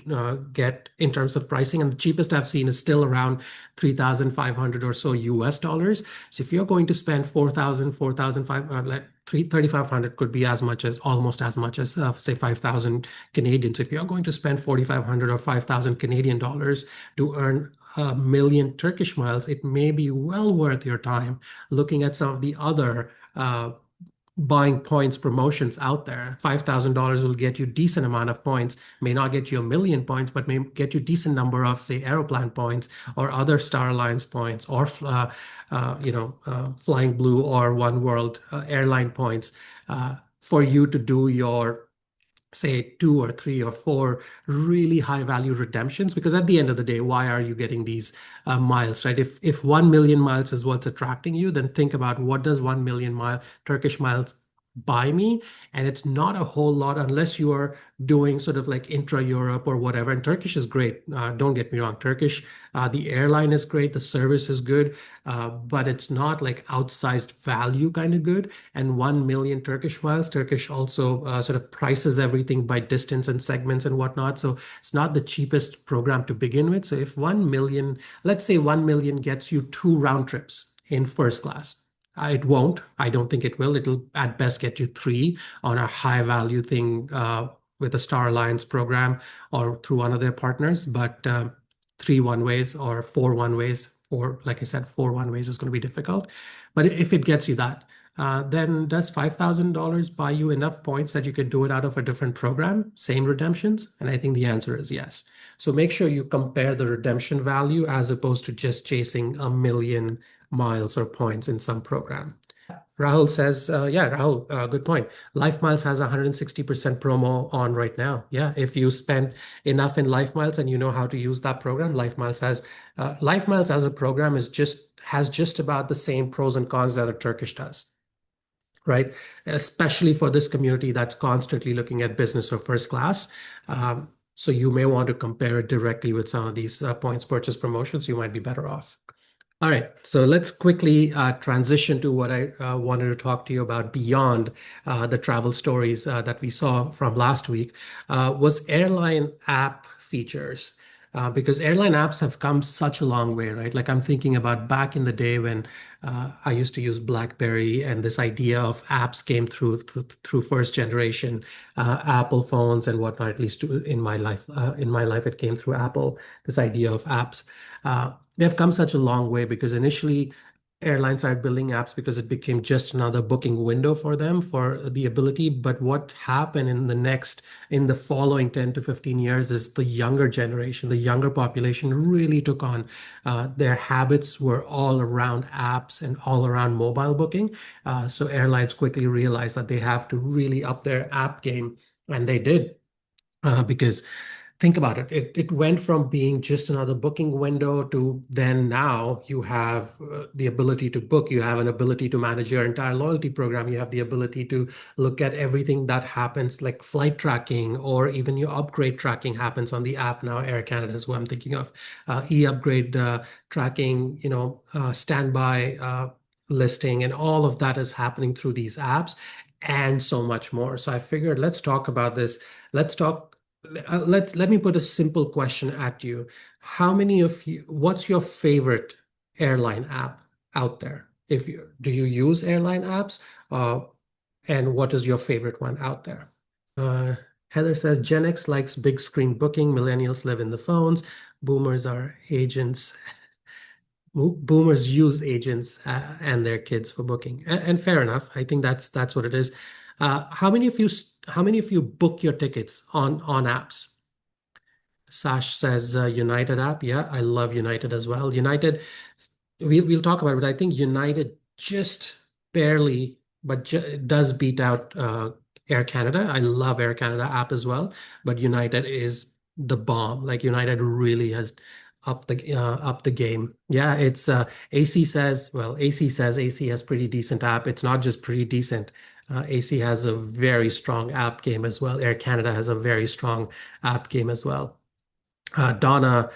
get in terms of pricing. And the cheapest I've seen is still around 3,500 or so US dollars. So if you're going to spend 4,000, 4,500, like 3,500 could be as much as almost as much as say 5,000 Canadian. So if you're going to spend 4,500 or 5,000 Canadian dollars to earn 1 million Turkish miles, it may be well worth your time looking at some of the other buying points promotions out there. $5,000 will get you decent amount of points, may not get you 1 million points, but may get you decent number of, say, Aeroplan points or other Star Alliance points or, Flying Blue or One World airline points for you to do your say 2 or 3 or 4 really high value redemptions, because at the end of the day, why are you getting these miles, right? If 1 million miles is what's attracting you, then think about what does 1 million Turkish miles buy me. And it's not a whole lot unless you are doing sort of like intra-Europe or whatever. And Turkish is great. Don't get me wrong. Turkish, the airline is great. The service is good, but it's not like outsized value kind of good. And 1 million Turkish miles, Turkish also sort of prices everything by distance and segments and whatnot. So it's not the cheapest program to begin with. So if 1 million, let's say 1 million gets you 2 round trips in first class, it won't. I don't think it will. It'll at best get you 3 on a high value thing with a Star Alliance program or through one of their partners. But 3 one-ways or 4 one-ways, or like I said, 4 one-ways is going to be difficult. But if it gets you that, then does $5,000 buy you enough points that you could do it out of a different program, same redemptions? And I think the answer is yes. So make sure you compare the redemption value as opposed to just chasing 1 million miles or points in some program. Rahul says, yeah, Rahul, good point. Life Miles has 160% promo on right now. Yeah, if you spend enough in Life Miles and you know how to use that program, Life Miles as a program is just has just about the same pros and cons that a Turkish does, right? Especially for this community that's constantly looking at business or first class. So you may want to compare it directly with some of these points purchase promotions. You might be better off. All right, so let's quickly transition to what I wanted to talk to you about beyond the travel stories that we saw from last week, was airline app features. Because airline apps have come such a long way, right? Like I'm thinking about back in the day when I used to use BlackBerry, and this idea of apps came through first generation Apple phones and whatnot. At least in my life, it came through Apple. This idea of apps. They've come such a long way because initially airlines started building apps because it became just another booking window for them for the ability. But what happened in the following 10 to 15 years is the younger generation, the younger population really took on. Their habits were all around apps and all around mobile booking. So airlines quickly realized that they have to really up their app game, and they did. Because think about it. It went from being just another booking window to then now you have the ability to book. You have an ability to manage your entire loyalty program. You have the ability to look at everything that happens, like flight tracking or even your upgrade tracking happens on the app now. Air Canada is who I'm thinking of. E-upgrade tracking, standby listing, and all of that is happening through these apps and so much more. So I figured let's talk about this. Let's talk let me put a simple question at you. What's your favorite airline app out there? If you do you use airline apps? Uh, and what is your favorite one out there? Uh, Heather says Gen X likes big screen booking. Millennials live in the phones. Boomers are agents. Boomers use agents and their kids for booking. And fair enough. I think that's what it is. How many of you book your tickets on apps? Sash says United app. Yeah, I love United as well. United, we'll talk about it, but I think United just barely, but does beat out Air Canada. I love Air Canada app as well, but United is the bomb. Like United really has up the game. Yeah, it's AC says AC has pretty decent app. It's not just pretty decent. AC has a very strong app game as well. Air Canada has a very strong app game as well. Donna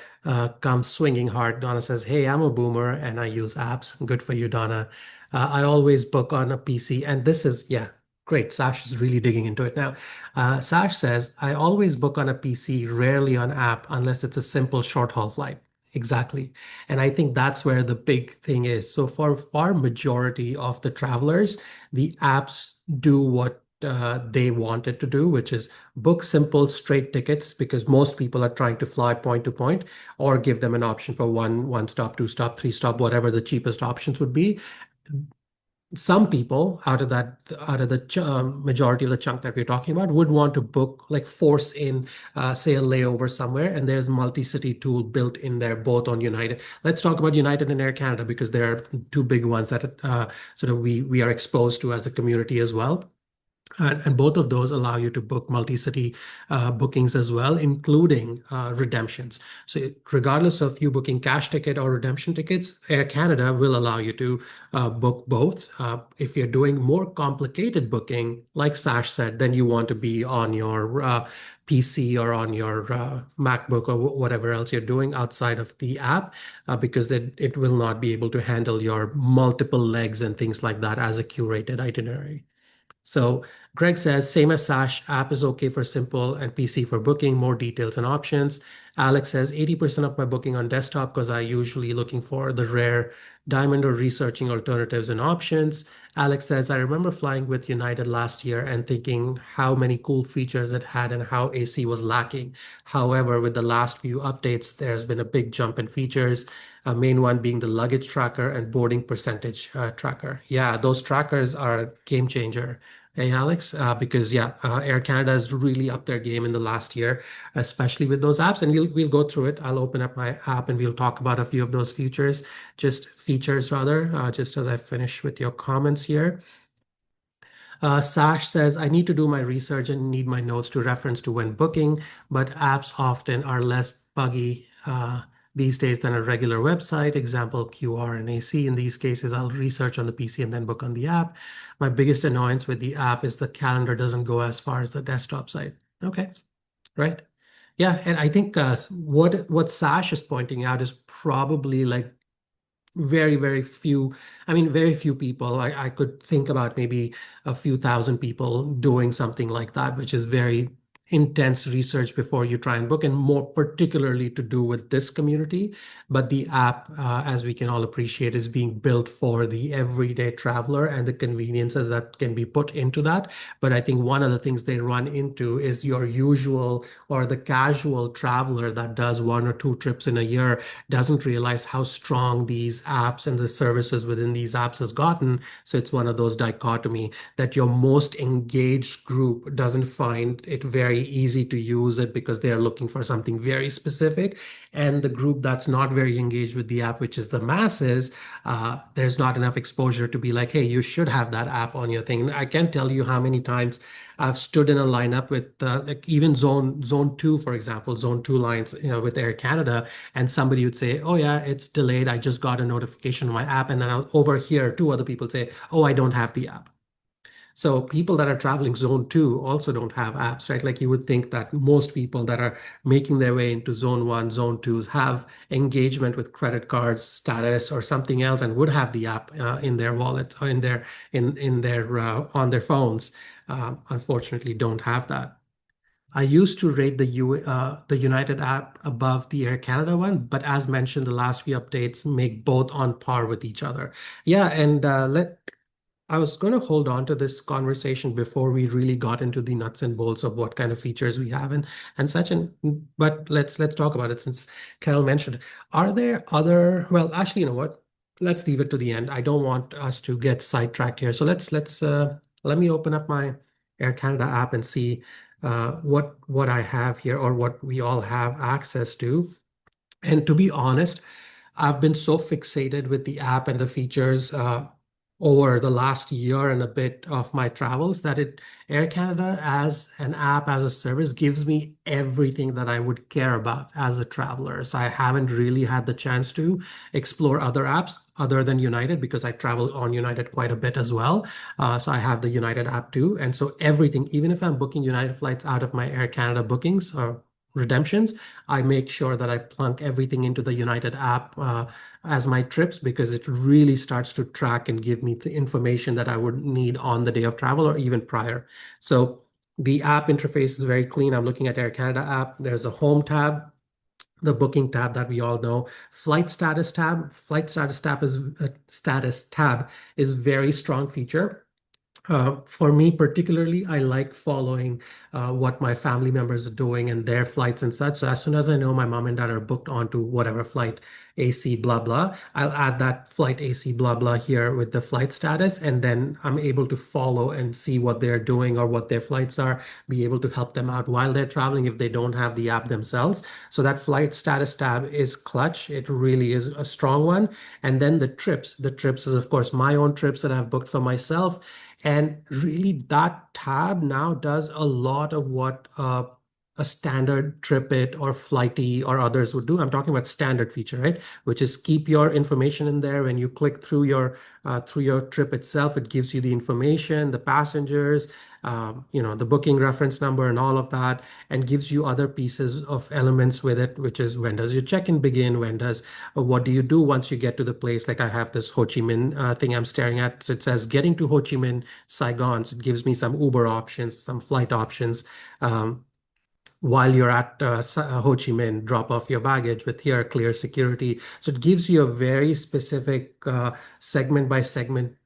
comes swinging hard. Donna says, "Hey, I'm a boomer and I use apps." Good for you, Donna. I always book on a PC, and this is, yeah, great. Sash is really digging into it now. Sash says, "I always book on a PC, rarely on app, unless it's a simple short haul flight." Exactly. And I think that's where the big thing is. So for far majority of the travelers, the apps do what they wanted to do, which is book simple straight tickets because most people are trying to fly point to point, or give them an option for one stop, two stop, three stop, whatever the cheapest options would be. Some people out of the majority of the chunk that we're talking about would want to book, like force in say a layover somewhere, and there's multi-city tool built in there both on United. Let's talk about United and Air Canada because they're two big ones that sort of we are exposed to as a community as well. And both of those allow you to book multi-city bookings as well, including redemptions. So regardless of you booking cash ticket or redemption tickets, Air Canada will allow you to book both. If you're doing more complicated booking, like Sash said, then you want to be on your PC or on your MacBook or whatever else you're doing outside of the app, because it will not be able to handle your multiple legs and things like that as a curated itinerary. So Greg says, same as Sash, app is okay for simple and PC for booking, more details and options. Alex says 80% of my booking on desktop because I usually looking for the rare diamond or researching alternatives and options. Alex says, I remember flying with United last year and thinking how many cool features it had and how AC was lacking. However, with the last few updates, there's been a big jump in features. A main one being the luggage tracker and boarding percentage tracker. Yeah, those trackers are a game changer. Hey, Alex, because yeah, Air Canada has really upped their game in the last year, especially with those apps. And we'll go through it. I'll open up my app and we'll talk about a few of those features rather, just as I finish with your comments here. Sash says, I need to do my research and need my notes to reference to when booking, but apps often are less buggy these days than a regular website. Example, QR and AC. In these cases, I'll research on the PC and then book on the app. My biggest annoyance with the app is the calendar doesn't go as far as the desktop site. Okay, right. Yeah, and I think what Sash is pointing out is probably like very few. I mean, very few people. I could think about maybe a few thousand people doing something like that, which is very intense research before you try and book, and more particularly to do with this community. But the app, as we can all appreciate, is being built for the everyday traveler and the conveniences that can be put into that. But I think one of the things they run into is your usual or the casual traveler that does one or two trips in a year doesn't realize how strong these apps and the services within these apps has gotten. So it's one of those dichotomy that your most engaged group doesn't find it very easy to use it because they are looking for something very specific. And the group that's not very engaged with the app, which is the masses, there's not enough exposure to be like, hey, you should have that app on your thing. I can't tell you how many times I've stood in a lineup with like even zone two, for example, zone two lines, with Air Canada, and somebody would say, "Oh yeah, it's delayed. I just got a notification on my app," and then I'll overhear two other people say, "Oh, I don't have the app." So people that are traveling zone two also don't have apps, right? Like you would think that most people that are making their way into zone one, zone twos have engagement with credit cards, status, or something else, and would have the app in their wallet or in their on their phones. Unfortunately, don't have that. I used to rate the United app above the Air Canada one, but as mentioned, the last few updates make both on par with each other. Yeah, and I was going to hold on to this conversation before we really got into the nuts and bolts of what kind of features we have and such. And but let's talk about it since Carol mentioned it. Are there other? Well, actually, you know what? Let's leave it to the end. I don't want us to get sidetracked here. So let's let me open up my Air Canada app and see what I have here or what we all have access to. And to be honest, I've been so fixated with the app and the features over the last year and a bit of my travels that Air Canada as an app, as a service, gives me everything that I would care about as a traveler. So I haven't really had the chance to explore other apps other than United because I travel on United quite a bit as well. So I have the United app too. And so everything, even if I'm booking United flights out of my Air Canada bookings or redemptions, I make sure that I plunk everything into the United app as my trips because it really starts to track and give me the information that I would need on the day of travel or even prior. So the app interface is very clean. I'm looking at Air Canada app. There's a home tab, the booking tab that we all know, flight status tab. Status tab is very strong feature. For me particularly, I like following what my family members are doing and their flights and such. So as soon as I know my mom and dad are booked onto whatever flight, AC blah blah, I'll add that flight AC blah blah here with the flight status, and then I'm able to follow and see what they're doing or what their flights are, be able to help them out while they're traveling if they don't have the app themselves. So that flight status tab is clutch. It really is a strong one. And then the trips. The trips is of course my own trips that I've booked for myself. And really, that tab now does a lot of what a standard TripIt or Flighty or others would do. I'm talking about standard feature, right? Which is keep your information in there. When you click through your trip itself, it gives you the information, the passengers, the booking reference number, and all of that, and gives you other pieces of elements with it, which is when does your check-in begin? What do you do once you get to the place? Like I have this Ho Chi Minh thing I'm staring at. So it says getting to Ho Chi Minh, Saigon. So it gives me some Uber options, some flight options. While you're at Ho Chi Minh, drop off your baggage with here, clear security. So it gives you a very specific segment by segment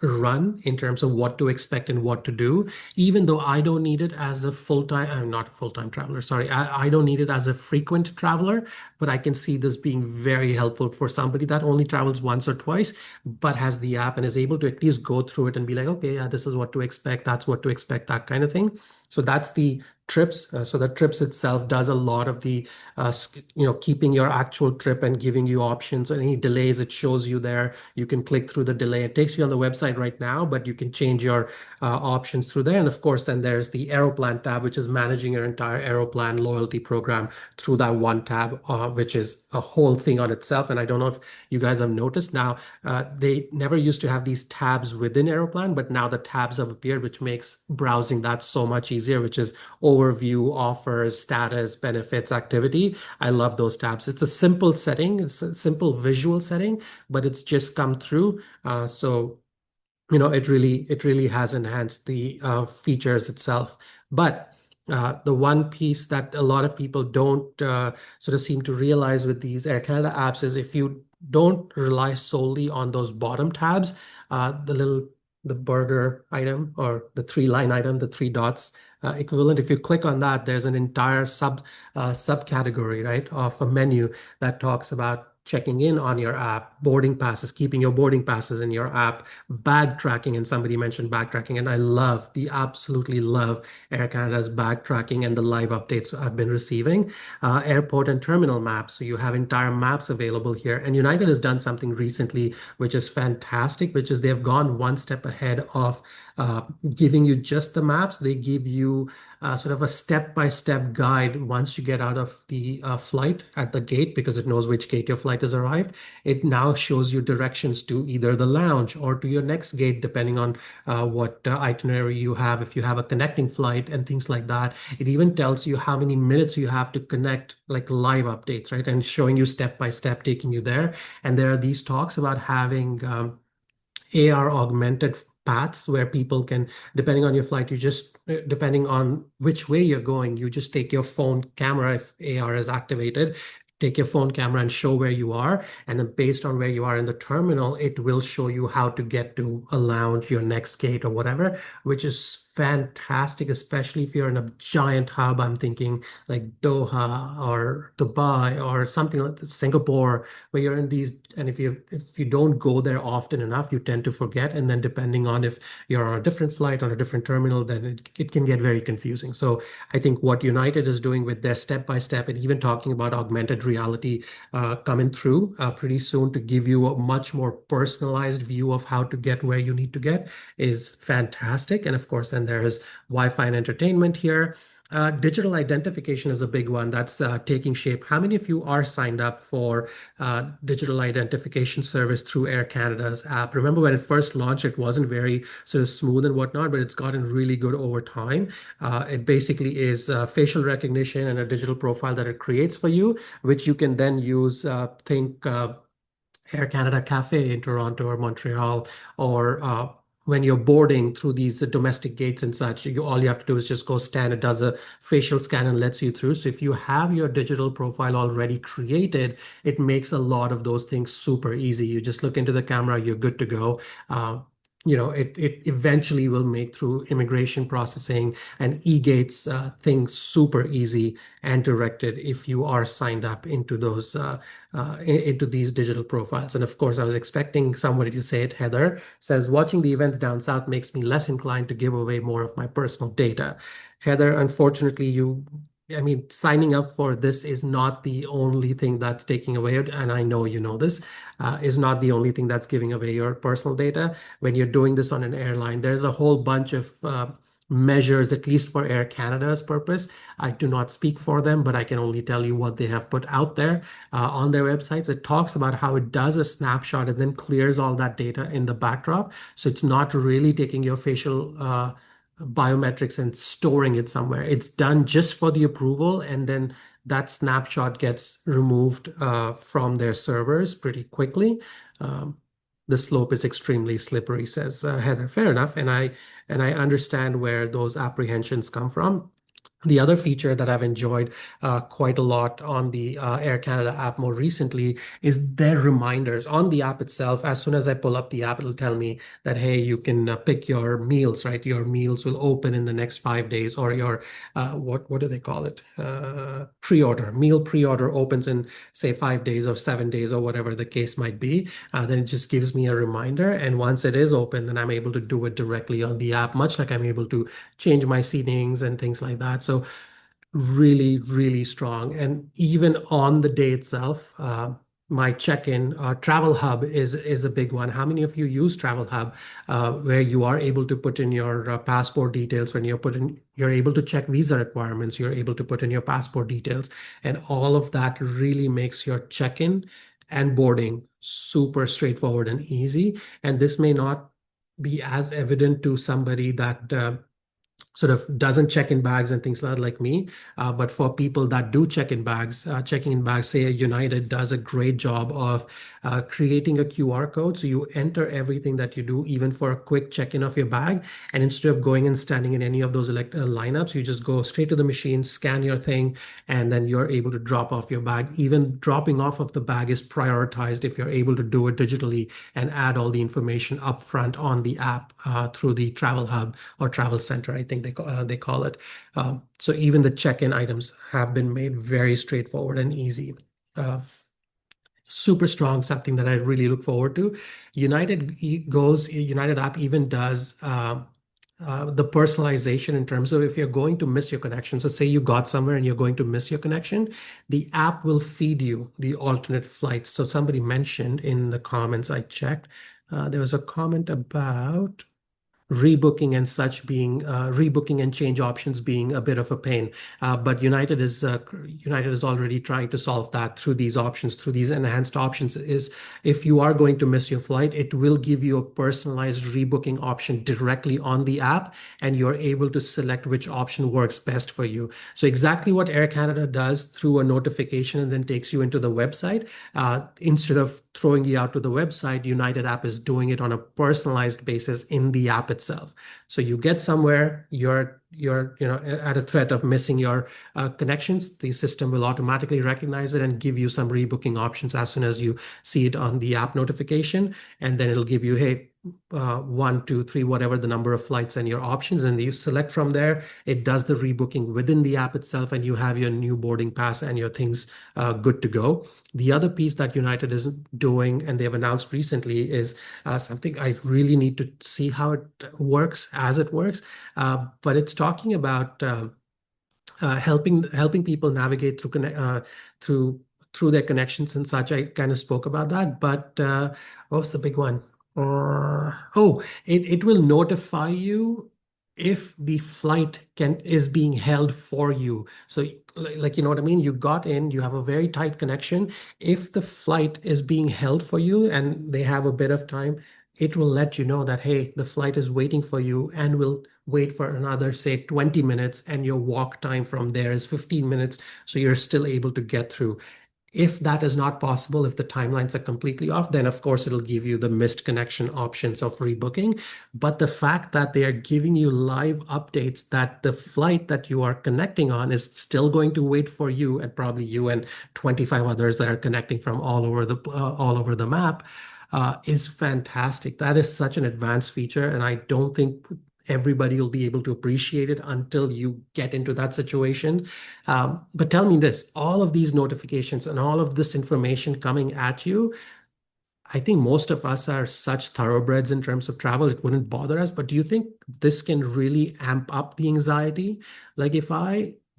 run in terms of what to expect and what to do, even though I don't need it as a full-time, I'm not a full-time traveler, sorry, I don't need it as a frequent traveler, but I can see this being very helpful for somebody that only travels once or twice, but has the app and is able to at least go through it and be like, okay, yeah, this is what to expect, that's what to expect, that kind of thing. So that's the trips. So the trips itself does a lot of the, keeping your actual trip and giving you options. Any delays, it shows you there. You can click through the delay. It takes you on the website right now, but you can change your options through there. And of course, then there's the Aeroplan tab, which is managing your entire Aeroplan loyalty program through that one tab, which is a whole thing on itself. And I don't know if you guys have noticed now, they never used to have these tabs within Aeroplan, but now the tabs have appeared, which makes browsing that so much easier, which is overview, offers, status, benefits, activity. I love those tabs. It's a simple setting, it's a simple visual setting, but it's just come through. So it really has enhanced the features itself. But the one piece that a lot of people don't sort of seem to realize with these Air Canada apps is if you don't rely solely on those bottom tabs, the burger item or the three line item, the three dots equivalent. If you click on that, there's an entire subcategory, right, of a menu that talks about checking in on your app, boarding passes, keeping your boarding passes in your app, bag tracking, and somebody mentioned bag tracking, and absolutely love Air Canada's bag tracking and the live updates I've been receiving. Airport and terminal maps, so you have entire maps available here. And United has done something recently which is fantastic, which is they've gone one step ahead of uh, giving you just the maps. They give you sort of a step-by-step guide once you get out of the flight at the gate, because it knows which gate your flight has arrived. It now shows you directions to either the lounge or to your next gate, depending on what itinerary you have. If you have a connecting flight and things like that, it even tells you how many minutes you have to connect, like live updates, right? And showing you step by step, taking you there. And there are these talks about having AR augmented paths where people can, depending on your flight, depending on which way you're going, you just take your phone camera, if AR is activated, take your phone camera and show where you are. And then based on where you are in the terminal, it will show you how to get to a lounge, your next gate or whatever, which is fantastic, especially if you're in a giant hub. I'm thinking like Doha or Dubai or something like Singapore, where you're in these, and if you don't go there often enough, you tend to forget. And then depending on if you're on a different flight on a different terminal, then it can get very confusing. So I think what United is doing with their step by step, and even talking about augmented reality coming through pretty soon to give you a much more personalized view of how to get where you need to get, is fantastic. And of course, then there is Wi-Fi and entertainment here. Digital identification is a big one that's taking shape. How many of you are signed up for digital identification service through Air Canada's app? Remember when it first launched, it wasn't very sort of smooth and whatnot, but it's gotten really good over time. It basically is facial recognition and a digital profile that it creates for you, which you can then use, think Air Canada Cafe in Toronto or Montreal, or when you're boarding through these domestic gates and such, all you have to do is just go stand. It does a facial scan and lets you through. So if you have your digital profile already created, it makes a lot of those things super easy. You just look into the camera, you're good to go. Uh, it eventually will make through immigration processing and e-gates things super easy and directed if you are signed up into those into these digital profiles. And of course, I was expecting somebody to say it. Heather says, watching the events down south makes me less inclined to give away more of my personal data. Heather, unfortunately, I mean, signing up for this is not the only thing that's taking away, and I know you know this, is not the only thing that's giving away your personal data. When you're doing this on an airline, there's a whole bunch of measures, at least for Air Canada's purpose. I do not speak for them, but I can only tell you what they have put out there on their websites. It talks about how it does a snapshot and then clears all that data in the backdrop. So it's not really taking your facial biometrics and storing it somewhere. It's done just for the approval, and then that snapshot gets removed from their servers pretty quickly. Um, the slope is extremely slippery, says Heather. Fair enough, and I understand where those apprehensions come from. The other feature that I've enjoyed quite a lot on the Air Canada app more recently is their reminders on the app itself. As soon as I pull up the app, it'll tell me that, hey, you can pick your meals, right? Your meals will open in the next 5 days, or your what do they call it? Pre-order meal pre-order opens in say 5 days or 7 days or whatever the case might be. Then it just gives me a reminder, and once it is open, then I'm able to do it directly on the app, much like I'm able to change my seatings and things like that. So really, really strong. And even on the day itself, my check-in Travel Hub is a big one. How many of you use Travel Hub, where you are able to put in your passport details when you're able to check visa requirements, you're able to put in your passport details, and all of that really makes your check-in and boarding super straightforward and easy. And this may not be as evident to somebody that sort of doesn't check in bags and things like me. But for people that do check in bags, checking in bags, say United does a great job of creating a QR code. So you enter everything that you do, even for a quick check-in of your bag. And instead of going and standing in any of those lineups, you just go straight to the machine, scan your thing, and then you're able to drop off your bag. Even dropping off of the bag is prioritized if you're able to do it digitally and add all the information up front on the app through the Travel Hub or Travel Center, I think they call it. So even the check-in items have been made very straightforward and easy. Uh, Super strong, something that I really look forward to. United app even does the personalization in terms of if you're going to miss your connection. So say you got somewhere and you're going to miss your connection, the app will feed you the alternate flights. So somebody mentioned in the comments, I checked, there was a comment about rebooking and change options being a bit of a pain. But United is already trying to solve that through these options, through these enhanced options. Is if you are going to miss your flight, it will give you a personalized rebooking option directly on the app, and you're able to select which option works best for you. So exactly what Air Canada does through a notification and then takes you into the website. Instead of throwing you out to the website, United app is doing it on a personalized basis in the app itself. So you get somewhere, you're at a threat of missing your connections, the system will automatically recognize it and give you some rebooking options as soon as you see it on the app notification, and then it'll give you, hey, one, two, three, whatever the number of flights and your options, and you select from there. It does the rebooking within the app itself, and you have your new boarding pass and your things good to go. The other piece that United is doing, and they've announced recently, is something I really need to see how it works as it works. But it's talking about helping people navigate through through their connections and such. I kind of spoke about that, but what was the big one? It will notify you if the flight can is being held for you. So like you know what I mean? You got in, you have a very tight connection. If the flight is being held for you and they have a bit of time, it will let you know that, hey, the flight is waiting for you and will wait for another, say, 20 minutes, and your walk time from there is 15 minutes. So you're still able to get through. If that is not possible, if the timelines are completely off, then of course it'll give you the missed connection options of rebooking. But the fact that they are giving you live updates that the flight that you are connecting on is still going to wait for you, and probably you and 25 others that are connecting from all over the map, is fantastic. That is such an advanced feature, and I don't think everybody will be able to appreciate it until you get into that situation. But tell me this, all of these notifications and all of this information coming at you, I think most of us are such thoroughbreds in terms of travel, it wouldn't bother us. But do you think this can really amp up the anxiety? Like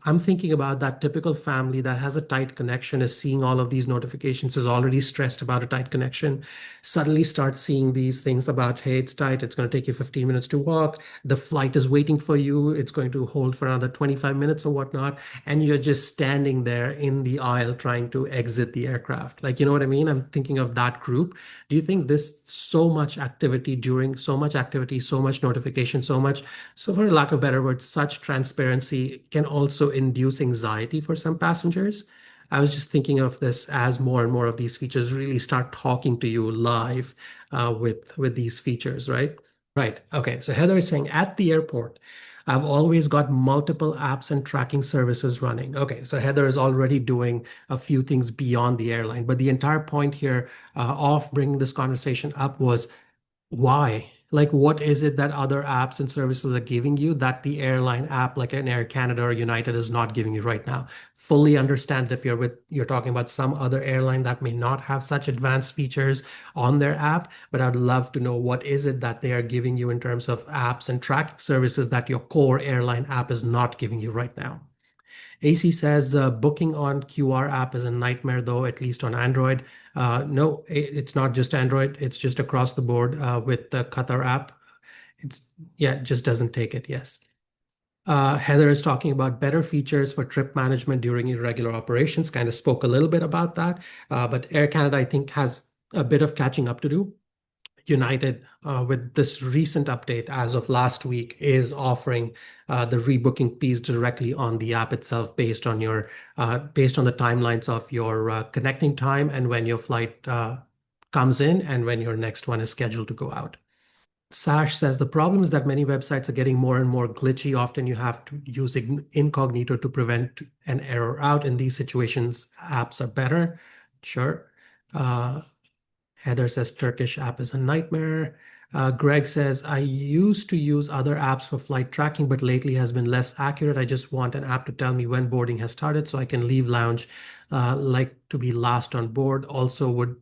I'm thinking about that typical family that has a tight connection, is seeing all of these notifications, is already stressed about a tight connection, suddenly starts seeing these things about, hey, it's tight, it's going to take you 15 minutes to walk, the flight is waiting for you, it's going to hold for another 25 minutes or whatnot, and you're just standing there in the aisle trying to exit the aircraft. Like, you know what I mean? I'm thinking of that group. Do you think this so much activity, so much notification, so for lack of better words, such transparency can also induce anxiety for some passengers? I was just thinking of this as more and more of these features really start talking to you live with these features, right? Right. Okay. So Heather is saying at the airport, I've always got multiple apps and tracking services running. Okay, so Heather is already doing a few things beyond the airline, but the entire point here of bringing this conversation up was why? Like, what is it that other apps and services are giving you that the airline app, like an Air Canada or United, is not giving you right now? Fully understand if you're talking about some other airline that may not have such advanced features on their app, but I'd love to know what is it that they are giving you in terms of apps and tracking services that your core airline app is not giving you right now. AC says booking on QR app is a nightmare, though, at least on Android. No, it's not just Android. It's just across the board with the Qatar app. It's yeah, it just doesn't take it. Yes. Heather is talking about better features for trip management during irregular operations. Kind of spoke a little bit about that, but Air Canada, I think, has a bit of catching up to do. United, with this recent update as of last week, is offering the rebooking piece directly on the app itself based on the timelines of your connecting time and when your flight comes in and when your next one is scheduled to go out. Sash says the problem is that many websites are getting more and more glitchy. Often you have to use incognito to prevent an error out. In these situations, apps are better. Sure. Uh, Heather says Turkish app is a nightmare. Greg says, I used to use other apps for flight tracking, but lately has been less accurate. I just want an app to tell me when boarding has started so I can leave lounge, like to be last on board. Also would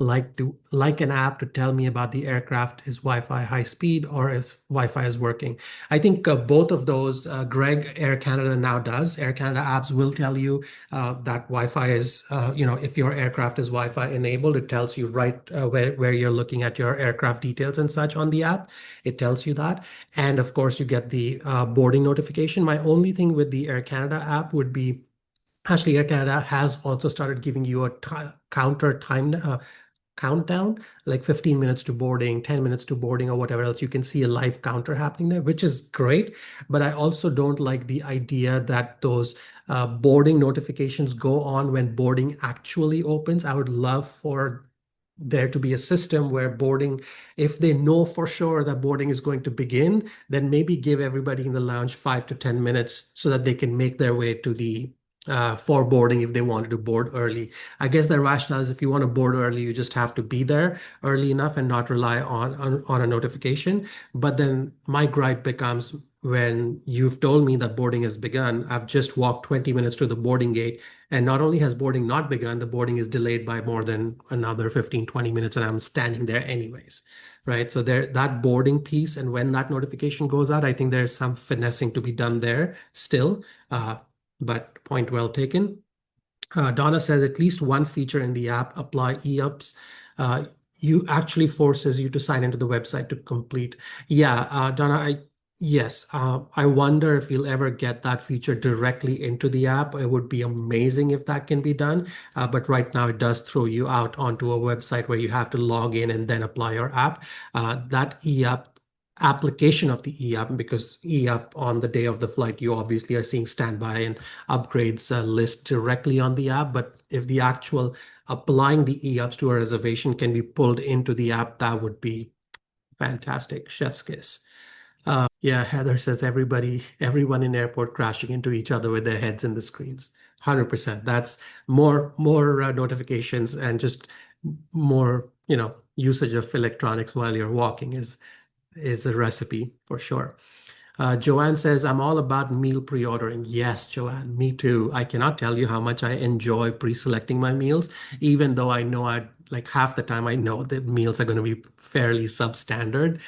like an app to tell me about the aircraft is Wi-Fi high speed or if Wi-Fi is working. I think both of those, Greg, Air Canada now does. Air Canada apps will tell you that Wi-Fi is, if your aircraft is Wi-Fi enabled, it tells you right where you're looking at your aircraft details and such on the app. It tells you that. And of course, you get the boarding notification. My only thing with the Air Canada app would be actually Air Canada has also started giving you a counter time countdown, like 15 minutes to boarding, 10 minutes to boarding, or whatever else. You can see a live counter happening there, which is great. But I also don't like the idea that those boarding notifications go on when boarding actually opens. I would love for there to be a system where boarding, if they know for sure that boarding is going to begin, then maybe give everybody in the lounge 5 to 10 minutes so that they can make their way to the for boarding if they wanted to board early. I guess the rationale is if you want to board early, you just have to be there early enough and not rely on a notification. But then my gripe becomes when you've told me that boarding has begun, I've just walked 20 minutes to the boarding gate, and not only has boarding not begun, the boarding is delayed by more than another 15, 20 minutes, and I'm standing there anyways. Right. So there, that boarding piece, and when that notification goes out, I think there's some finessing to be done there still. But point well taken. Donna says at least one feature in the app, apply e-ups, uh, you actually forces you to sign into the website to complete. Yeah, Donna, yes, I wonder if you'll ever get that feature directly into the app. It would be amazing if that can be done. But right now it does throw you out onto a website where you have to log in and then apply your app. That e-up application of the e-up, because e-up on the day of the flight, you obviously are seeing standby and upgrades list directly on the app. But if the actual applying the e-ups to a reservation can be pulled into the app, that would be fantastic. Chef's kiss. Yeah, Heather says everyone in airport crashing into each other with their heads in the screens. 100%. That's more notifications and just more, usage of electronics while you're walking is a recipe for sure. Joanne says, I'm all about meal pre-ordering. Yes, Joanne, me too. I cannot tell you how much I enjoy pre-selecting my meals, even though I know I like half the time I know the meals are going to be fairly substandard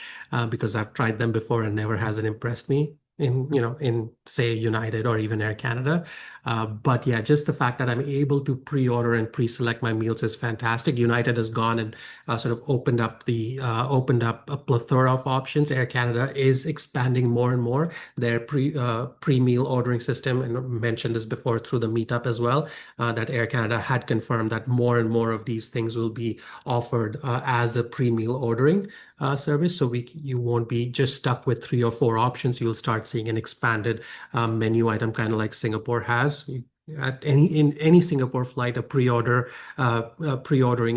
because I've tried them before and never has it impressed me in say United or even Air Canada. But yeah, just the fact that I'm able to pre-order and pre-select my meals is fantastic. United has gone and sort of opened up a plethora of options. Air Canada is expanding more and more their pre-meal ordering system, and I mentioned this before through the meetup as well. That Air Canada had confirmed that more and more of these things will be offered as a pre-meal ordering service. So you won't be just stuck with 3 or 4 options. You'll start seeing an expanded menu item, kind of like Singapore has. At in any Singapore flight, a pre-ordering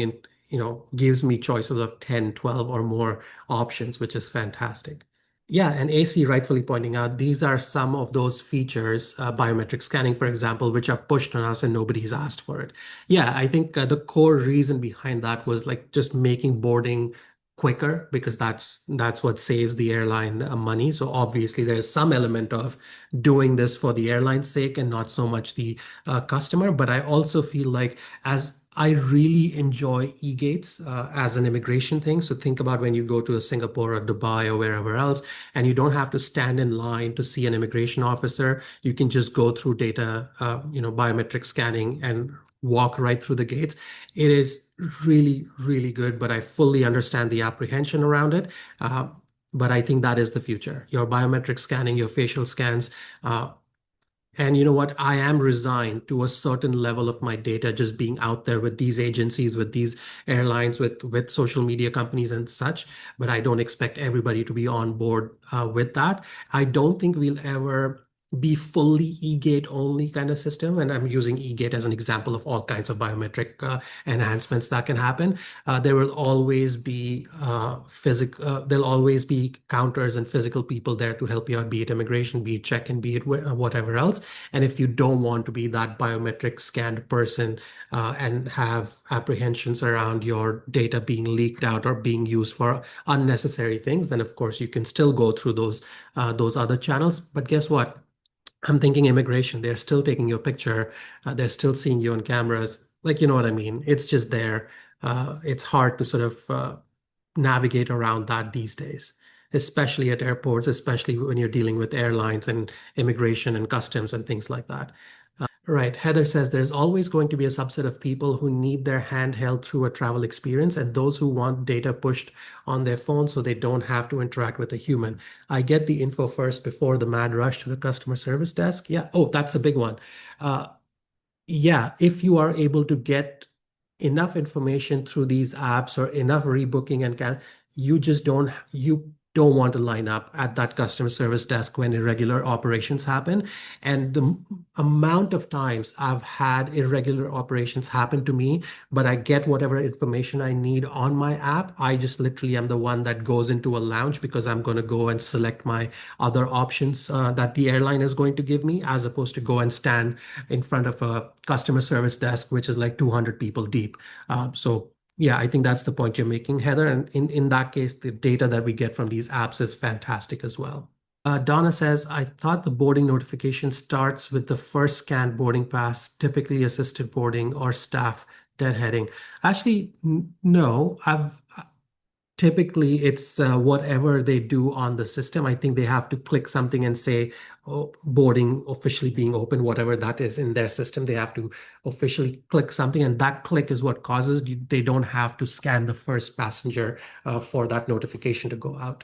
in gives me choices of 10, 12 or more options, which is fantastic. Yeah, and AC rightfully pointing out these are some of those features, biometric scanning, for example, which are pushed on us and nobody's asked for it. Yeah, I think the core reason behind that was like just making boarding quicker because that's what saves the airline money. So obviously there's some element of doing this for the airline's sake and not so much the customer. But I also feel like as I really enjoy e-gates as an immigration thing. So think about when you go to a Singapore or Dubai or wherever else and you don't have to stand in line to see an immigration officer. You can just go through data, biometric scanning and walk right through the gates. It is really, really good, but I fully understand the apprehension around it. Uh, but I think that is the future. Your biometric scanning, your facial scans, uh, and you know what? I am resigned to a certain level of my data just being out there with these agencies, with these airlines, with social media companies and such. But I don't expect everybody to be on board with that. I don't think we'll ever be fully e-gate only kind of system. And I'm using e-gate as an example of all kinds of biometric enhancements that can happen. There will always be there'll always be counters and physical people there to help you out, be it immigration, be it check-in, be it whatever else. And if you don't want to be that biometric scanned person and have apprehensions around your data being leaked out or being used for unnecessary things, then of course you can still go through those other channels. But guess what? I'm thinking immigration. They're still taking your picture. They're still seeing you on cameras. Like, you know what I mean? It's just there. It's hard to sort of navigate around that these days, especially at airports, especially when you're dealing with airlines and immigration and customs and things like that. Right. Heather says there's always going to be a subset of people who need their hand held through a travel experience and those who want data pushed on their phone so they don't have to interact with a human. I get the info first before the mad rush to the customer service desk. Yeah. Oh, that's a big one. Uh, yeah, if you are able to get enough information through these apps or enough rebooking and you don't want to line up at that customer service desk when irregular operations happen. And the amount of times I've had irregular operations happen to me, but I get whatever information I need on my app. I just literally am the one that goes into a lounge because I'm going to go and select my other options that the airline is going to give me, as opposed to go and stand in front of a customer service desk, which is like 200 people deep. So yeah, I think that's the point you're making, Heather. And in that case, the data that we get from these apps is fantastic as well. Donna says, I thought the boarding notification starts with the first scanned boarding pass, typically assisted boarding or staff deadheading. Actually, no, I've typically it's whatever they do on the system. I think they have to click something and say, oh, boarding officially being open, whatever that is in their system. They have to officially click something, and that click is what causes they don't have to scan the first passenger for that notification to go out.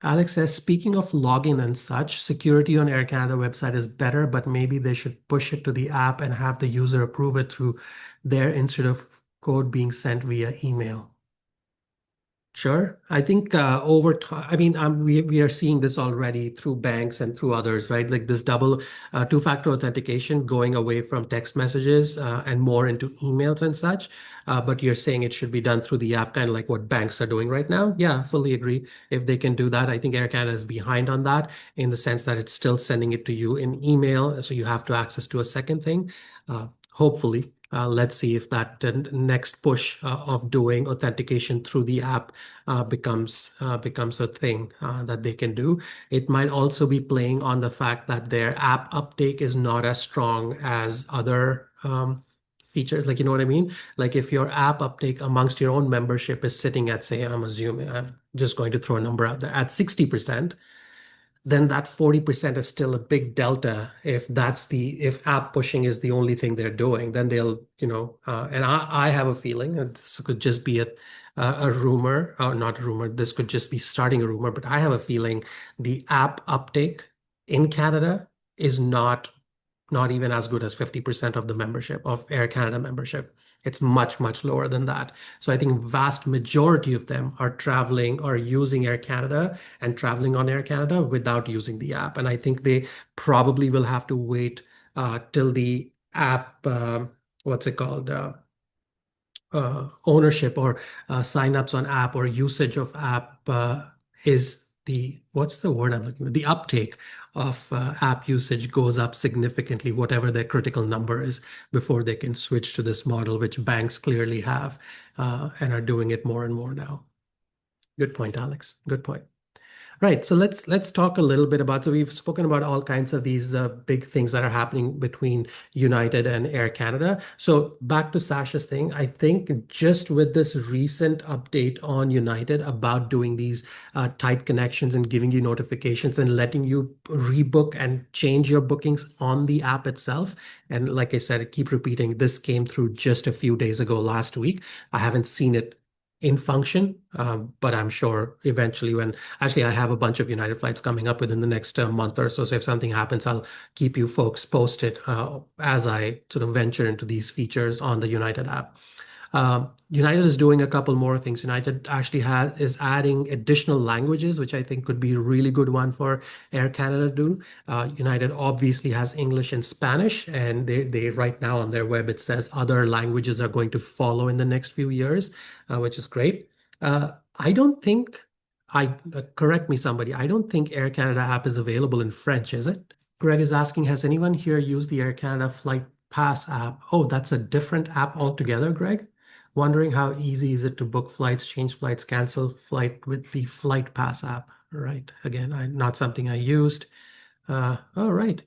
Alex says, speaking of login and such, security on Air Canada website is better, but maybe they should push it to the app and have the user approve it through there instead of code being sent via email. Sure. I think over time, I mean, we are seeing this already through banks and through others, right? Like this double two-factor authentication going away from text messages and more into emails and such. But you're saying it should be done through the app, kind of like what banks are doing right now. Yeah, fully agree. If they can do that, I think Air Canada is behind on that in the sense that it's still sending it to you in email, so you have to access to a second thing. Hopefully. Let's see if that next push of doing authentication through the app becomes a thing that they can do. It might also be playing on the fact that their app uptake is not as strong as other features. Like, you know what I mean? Like if your app uptake amongst your own membership is sitting at, say, I'm just going to throw a number out there at 60%, then that 40% is still a big delta. If app pushing is the only thing they're doing, then they'll, and I have a feeling that this could just be a rumor, or not a rumor, this could just be starting a rumor, but I have a feeling the app uptake in Canada is not even as good as 50% of the membership of Air Canada membership. It's much, much lower than that. So I think vast majority of them are traveling or using Air Canada and traveling on Air Canada without using the app. And I think they probably will have to wait till the app, what's it called? Ownership or signups on app or usage of app is what's the word I'm looking for? The uptake of app usage goes up significantly, whatever their critical number is, before they can switch to this model, which banks clearly have and are doing it more and more now. Good point, Alex. Good point. Right. So let's talk a little bit about. So we've spoken about all kinds of these big things that are happening between United and Air Canada. So back to Sasha's thing, I think just with this recent update on United about doing these tight connections and giving you notifications and letting you rebook and change your bookings on the app itself. And like I said, I keep repeating, this came through just a few days ago, last week. I haven't seen it in function, but I'm sure eventually when actually I have a bunch of United flights coming up within the next month or so. So if something happens, I'll keep you folks posted as I sort of venture into these features on the United app. United is doing a couple more things. United actually is adding additional languages, which I think could be a really good one for Air Canada to do. United obviously has English and Spanish, and they right now on their web it says other languages are going to follow in the next few years, which is great. I don't think I correct me somebody. I don't think Air Canada app is available in French, is it? Greg is asking, has anyone here used the Air Canada Flight Pass app? Oh, that's a different app altogether, Greg. Wondering how easy is it to book flights, change flights, cancel flight with the Flight Pass app? Right. Again, not something I used. All right.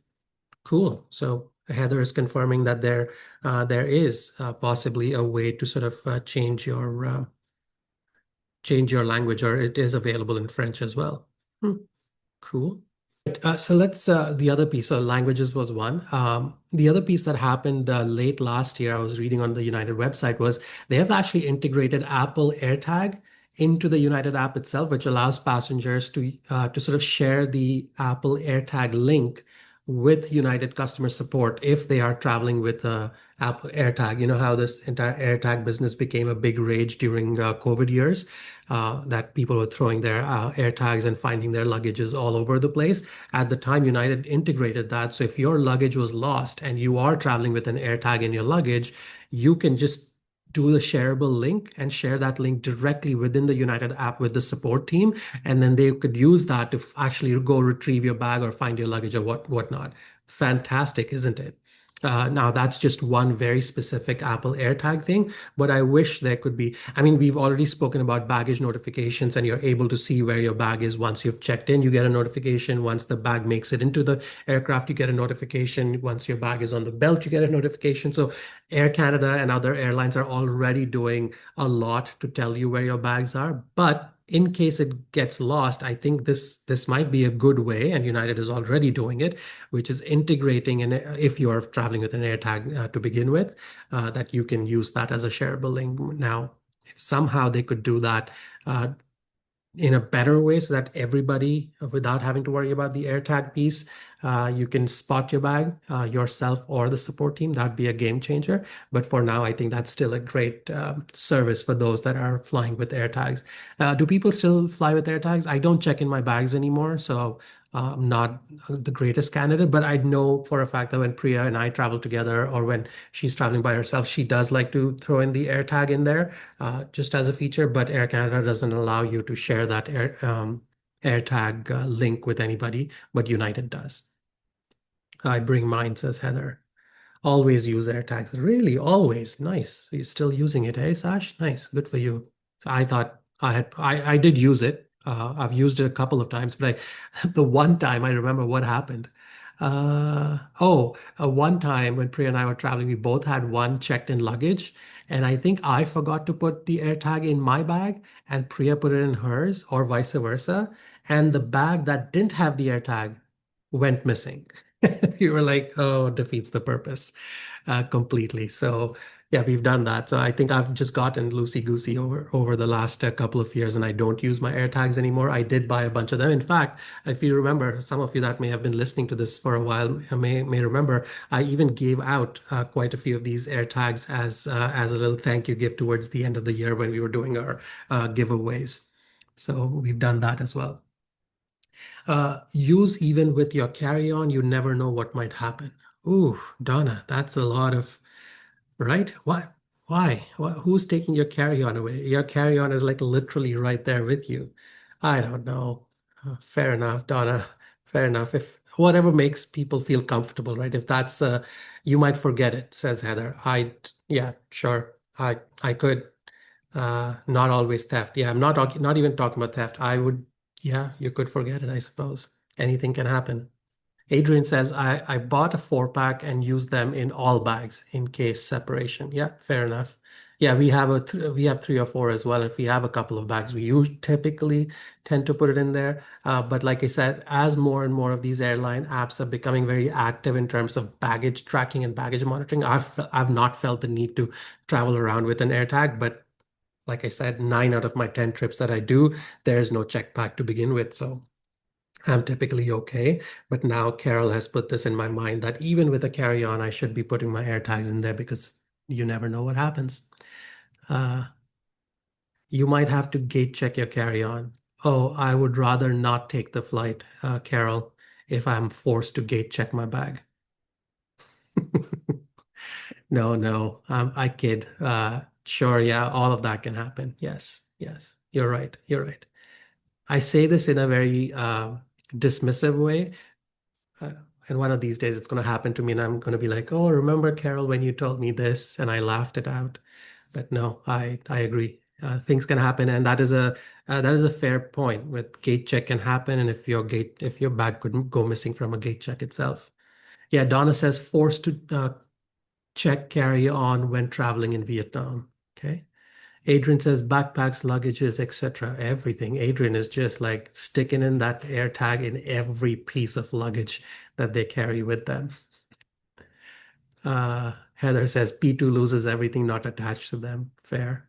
Cool. So Heather is confirming that there is possibly a way to sort of change your language, or it is available in French as well. Cool. So let's the other piece. So languages was one. The other piece that happened late last year, I was reading on the United website, was they have actually integrated Apple AirTag into the United app itself, which allows passengers to sort of share the Apple AirTag link with United customer support if they are traveling with Apple AirTag. You know how this entire AirTag business became a big rage during COVID years, that people were throwing their AirTags and finding their luggages all over the place. At the time, United integrated that. So if your luggage was lost and you are traveling with an AirTag in your luggage, you can just do the shareable link and share that link directly within the United app with the support team. And then they could use that to actually go retrieve your bag or find your luggage or whatnot. Fantastic, isn't it? Now that's just one very specific Apple AirTag thing, but I wish there could be. I mean, we've already spoken about baggage notifications, and you're able to see where your bag is once you've checked in. You get a notification once the bag makes it into the aircraft. You get a notification once your bag is on the belt. You get a notification. So Air Canada and other airlines are already doing a lot to tell you where your bags are, but in case it gets lost, I think this might be a good way, and United is already doing it, which is integrating, and if you're traveling with an AirTag to begin with, that you can use that as a shareable link. Now, if somehow they could do that uh, in a better way so that everybody, without having to worry about the AirTag piece, you can spot your bag yourself or the support team. That'd be a game changer. But for now, I think that's still a great service for those that are flying with AirTags. Do people still fly with AirTags? I don't check in my bags anymore, so I'm not the greatest candidate, but I know for a fact that when Priya and I travel together or when she's traveling by herself, she does like to throw in the AirTag in there just as a feature, but Air Canada doesn't allow you to share that AirTag link with anybody, but United does. I bring mine, says Heather. Always use AirTags. Really, always. Nice. You're still using it, hey, Sash? Nice. Good for you. So I thought I did use it. I've used it a couple of times, but the one time I remember what happened. One time when Priya and I were traveling, we both had one checked in luggage. And I think I forgot to put the AirTag in my bag and Priya put it in hers or vice versa. And the bag that didn't have the AirTag went missing. You were like, oh, defeats the purpose completely. So yeah, we've done that. So I think I've just gotten loosey goosey over the last couple of years, and I don't use my AirTags anymore. I did buy a bunch of them. In fact, if you remember, some of you that may have been listening to this for a while may remember, I even gave out quite a few of these AirTags as a little thank you gift towards the end of the year when we were doing our giveaways. So we've done that as well. Use even with your carry-on, you never know what might happen. Ooh, Donna, that's a lot of, right? Why? Why? Who's taking your carry-on away? Your carry-on is like literally right there with you. I don't know. Fair enough, Donna. Fair enough. If whatever makes people feel comfortable, right? If that's you might forget it, says Heather. Yeah, sure. I could. Not always theft. Yeah, I'm not even talking about theft. Yeah, you could forget it, I suppose. Anything can happen. Adrian says, I bought a 4 pack and used them in all bags in case separation. Yeah, fair enough. Yeah, we have 3 or 4 as well. If we have a couple of bags, typically tend to put it in there. But like I said, as more and more of these airline apps are becoming very active in terms of baggage tracking and baggage monitoring, I've not felt the need to travel around with an AirTag. But like I said, 9 out of my 10 trips that I do, there's no check pack to begin with. So I'm typically okay. But now Carol has put this in my mind that even with a carry-on, I should be putting my air tags in there because you never know what happens. Uh, you might have to gate check your carry-on. Oh, I would rather not take the flight, Carol, if I'm forced to gate check my bag. No, no, I kid. Sure, yeah, all of that can happen. Yes, yes, you're right. You're right. I say this in a very dismissive way. Uh, and one of these days it's going to happen to me, and I'm going to be like, "Oh, remember, Carol, when you told me this?" And I laughed it out. But no, I agree. Things can happen, and that is a fair point. With gate check can happen, and if your bag couldn't go missing from a gate check itself. Yeah, Donna says forced to check carry on when traveling in Vietnam. Okay. Adrian says backpacks, luggages, etc. Everything. Adrian is just like sticking in that air tag in every piece of luggage that they carry with them. Heather says P2 loses everything not attached to them. Fair.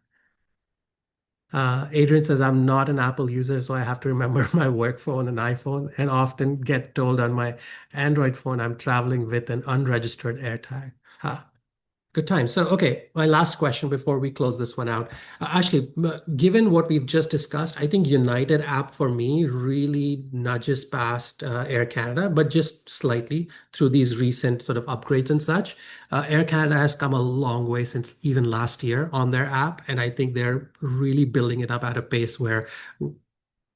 Adrian says I'm not an Apple user, so I have to remember my work phone and iPhone, and often get told on my Android phone I'm traveling with an unregistered AirTag. Ha. Good time. So, okay, my last question before we close this one out. Actually, given what we've just discussed, I think United app for me really nudges past Air Canada, but just slightly through these recent sort of upgrades and such. Air Canada has come a long way since even last year on their app, and I think they're really building it up at a pace where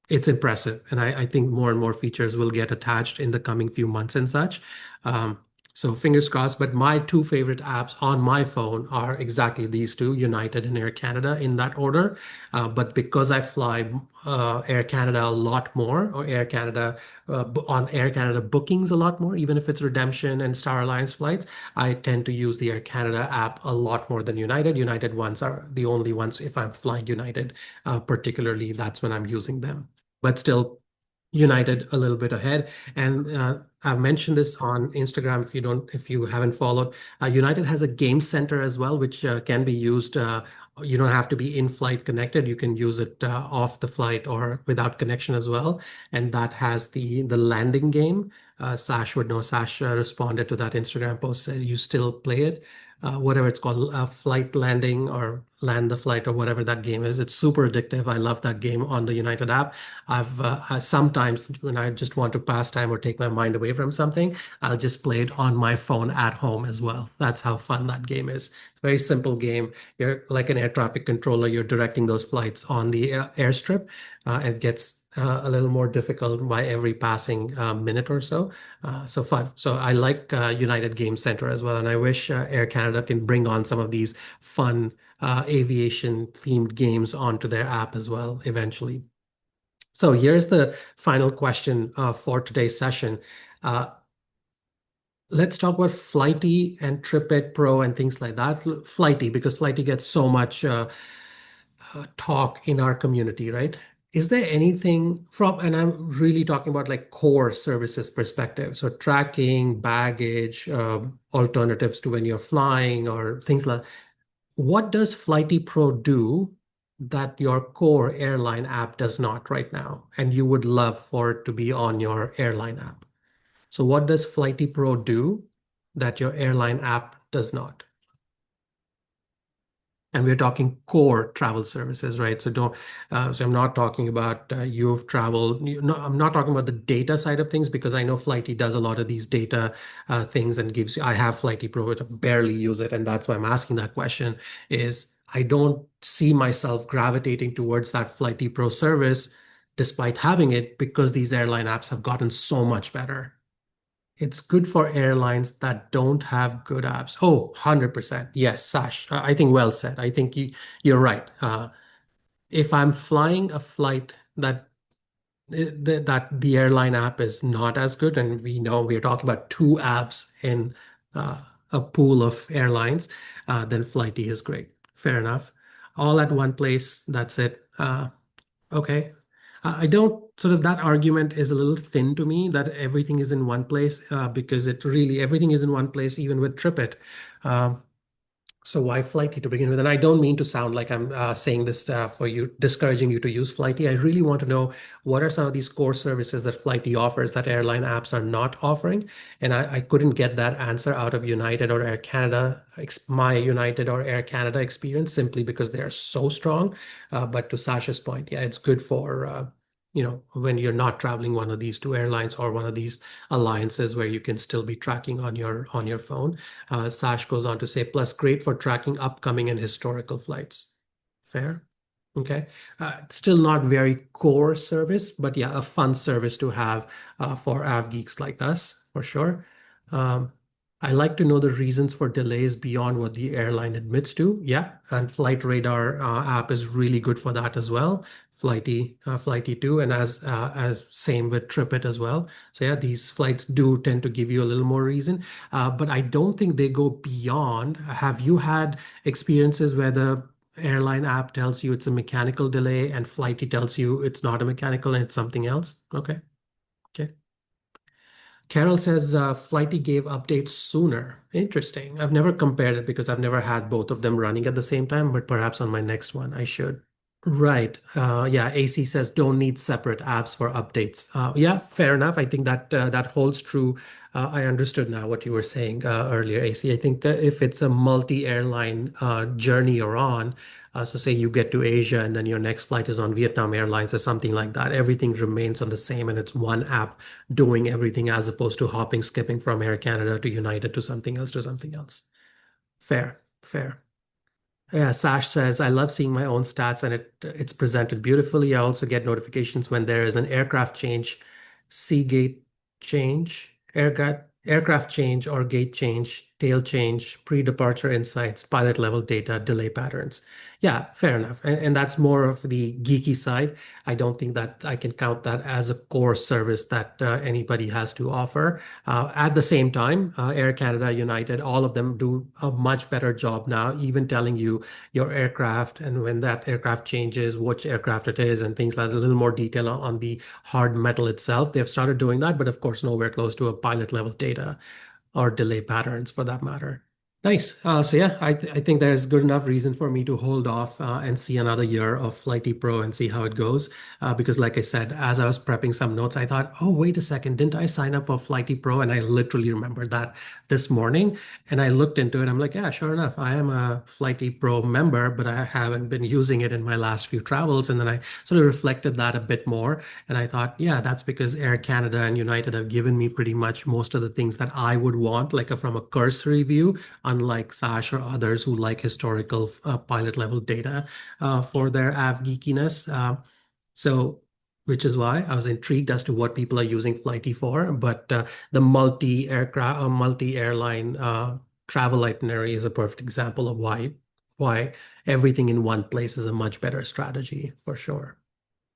it's impressive. And I think more and more features will get attached in the coming few months and such. Um, so fingers crossed. But my 2 favorite apps on my phone are exactly these two, United and Air Canada, in that order. But because I fly Air Canada a lot more, or on Air Canada bookings a lot more, even if it's redemption and Star Alliance flights, I tend to use the Air Canada app a lot more than United. United ones are the only ones if I'm flying United, particularly, that's when I'm using them. But still, United a little bit ahead. And I've mentioned this on Instagram. If you haven't followed, United has a game center as well, which can be used. You don't have to be in-flight connected. You can use it off the flight or without connection as well. And that has the landing game. Sash would know. Sash responded to that Instagram post. Said you still play it, whatever it's called, flight landing or land the flight or whatever that game is. It's super addictive. I love that game on the United app. Sometimes when I just want to pass time or take my mind away from something, I'll just play it on my phone at home as well. That's how fun that game is. It's a very simple game. You're like an air traffic controller. You're directing those flights on the airstrip. It gets a little more difficult by every passing minute or so. So fun. So I like United Game Center as well, and I wish Air Canada can bring on some of these fun aviation themed games onto their app as well eventually. So here's the final question for today's session. Uh, let's talk about Flighty and TripIt Pro and things like that. Flighty, because Flighty gets so much talk in our community, right? Is there anything from, and I'm really talking about like core services perspective, so tracking, baggage, alternatives to when you're flying or things like, what does Flighty Pro do that your core airline app does not right now, and you would love for it to be on your airline app? So what does Flighty Pro do that your airline app does not? And we're talking core travel services, right? So I'm not talking about you've traveled. No, I'm not talking about the data side of things because I know Flighty does a lot of these data things and gives you. I have Flighty Pro, but I barely use it, and that's why I'm asking that question. Is I don't see myself gravitating towards that Flighty Pro service despite having it because these airline apps have gotten so much better. It's good for airlines that don't have good apps. Oh, 100%. Yes, Sash. I think well said. I think you're right. If I'm flying a flight that the airline app is not as good, and we know we're talking about two apps in uh, a pool of airlines, then Flighty is great. Fair enough. All at one place, that's it. Okay. I don't sort of that argument is a little thin to me that everything is in one place because it really everything is in one place, even with TripIt. Um, so why Flighty to begin with? And I don't mean to sound like I'm saying this for you, discouraging you to use Flighty. I really want to know what are some of these core services that Flighty offers that airline apps are not offering. And I couldn't get that answer out of United or Air Canada, my United or Air Canada experience, simply because they are so strong. But to Sasha's point, yeah, it's good for when you're not traveling one of these two airlines or one of these alliances where you can still be tracking on your phone. Sash goes on to say, plus great for tracking upcoming and historical flights. Fair. Okay. Still not very core service, but yeah, a fun service to have for av geeks like us, for sure. Um, I like to know the reasons for delays beyond what the airline admits to. Yeah, and Flight Radar app is really good for that as well. Flighty too, and as same with TripIt as well. So yeah, these flights do tend to give you a little more reason, but I don't think they go beyond. Have you had experiences where the airline app tells you it's a mechanical delay and Flighty tells you it's not a mechanical and it's something else? Okay. Okay. Carol says Flighty gave updates sooner. Interesting. I've never compared it because I've never had both of them running at the same time, but perhaps on my next one I should. Right. Yeah, AC says don't need separate apps for updates. Yeah, fair enough. I think that holds true. I understood now what you were saying earlier, AC. I think if it's a multi-airline journey you're on, so say you get to Asia and then your next flight is on Vietnam Airlines or something like that, everything remains on the same and it's one app doing everything as opposed to hopping, skipping from Air Canada to United to something else. Fair, fair. Yeah, Sash says, I love seeing my own stats and it's presented beautifully. I also get notifications when there is an aircraft change, seagate change, aircraft change or gate change, tail change, pre-departure insights, pilot level data, delay patterns. Yeah, fair enough. And that's more of the geeky side. I don't think that I can count that as a core service that anybody has to offer. At the same time, Air Canada, United, all of them do a much better job now, even telling you your aircraft and when that aircraft changes, which aircraft it is, and things like a little more detail on the hard metal itself. They've started doing that, but of course, nowhere close to a pilot level data or delay patterns for that matter. Nice. So yeah, I think there's good enough reason for me to hold off and see another year of Flighty Pro and see how it goes. Because like I said, as I was prepping some notes, I thought, oh, wait a second, didn't I sign up for Flighty Pro? And I literally remembered that this morning. And I looked into it. I'm like, yeah, sure enough, I am a Flighty Pro member, but I haven't been using it in my last few travels. And then I sort of reflected that a bit more. And I thought, yeah, that's because Air Canada and United have given me pretty much most of the things that I would want, like from a cursory view, unlike Sash or others who like historical pilot level data for their av geekiness. So, which is why I was intrigued as to what people are using Flighty for. But the multi-aircraft, multi-airline travel itinerary is a perfect example of why everything in one place is a much better strategy for sure.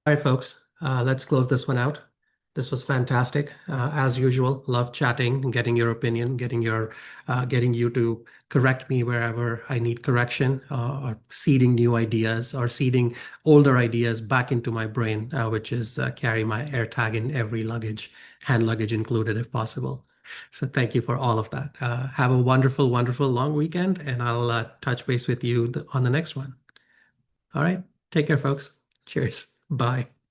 All right, folks, let's close this one out. This was fantastic. As usual, love chatting, getting your opinion, getting you to correct me wherever I need correction, or seeding new ideas or seeding older ideas back into my brain, which is carry my AirTag in every luggage, hand luggage included if possible. So thank you for all of that. Have a wonderful, wonderful long weekend, and I'll touch base with you on the next one. All right, take care, folks. Cheers. Bye.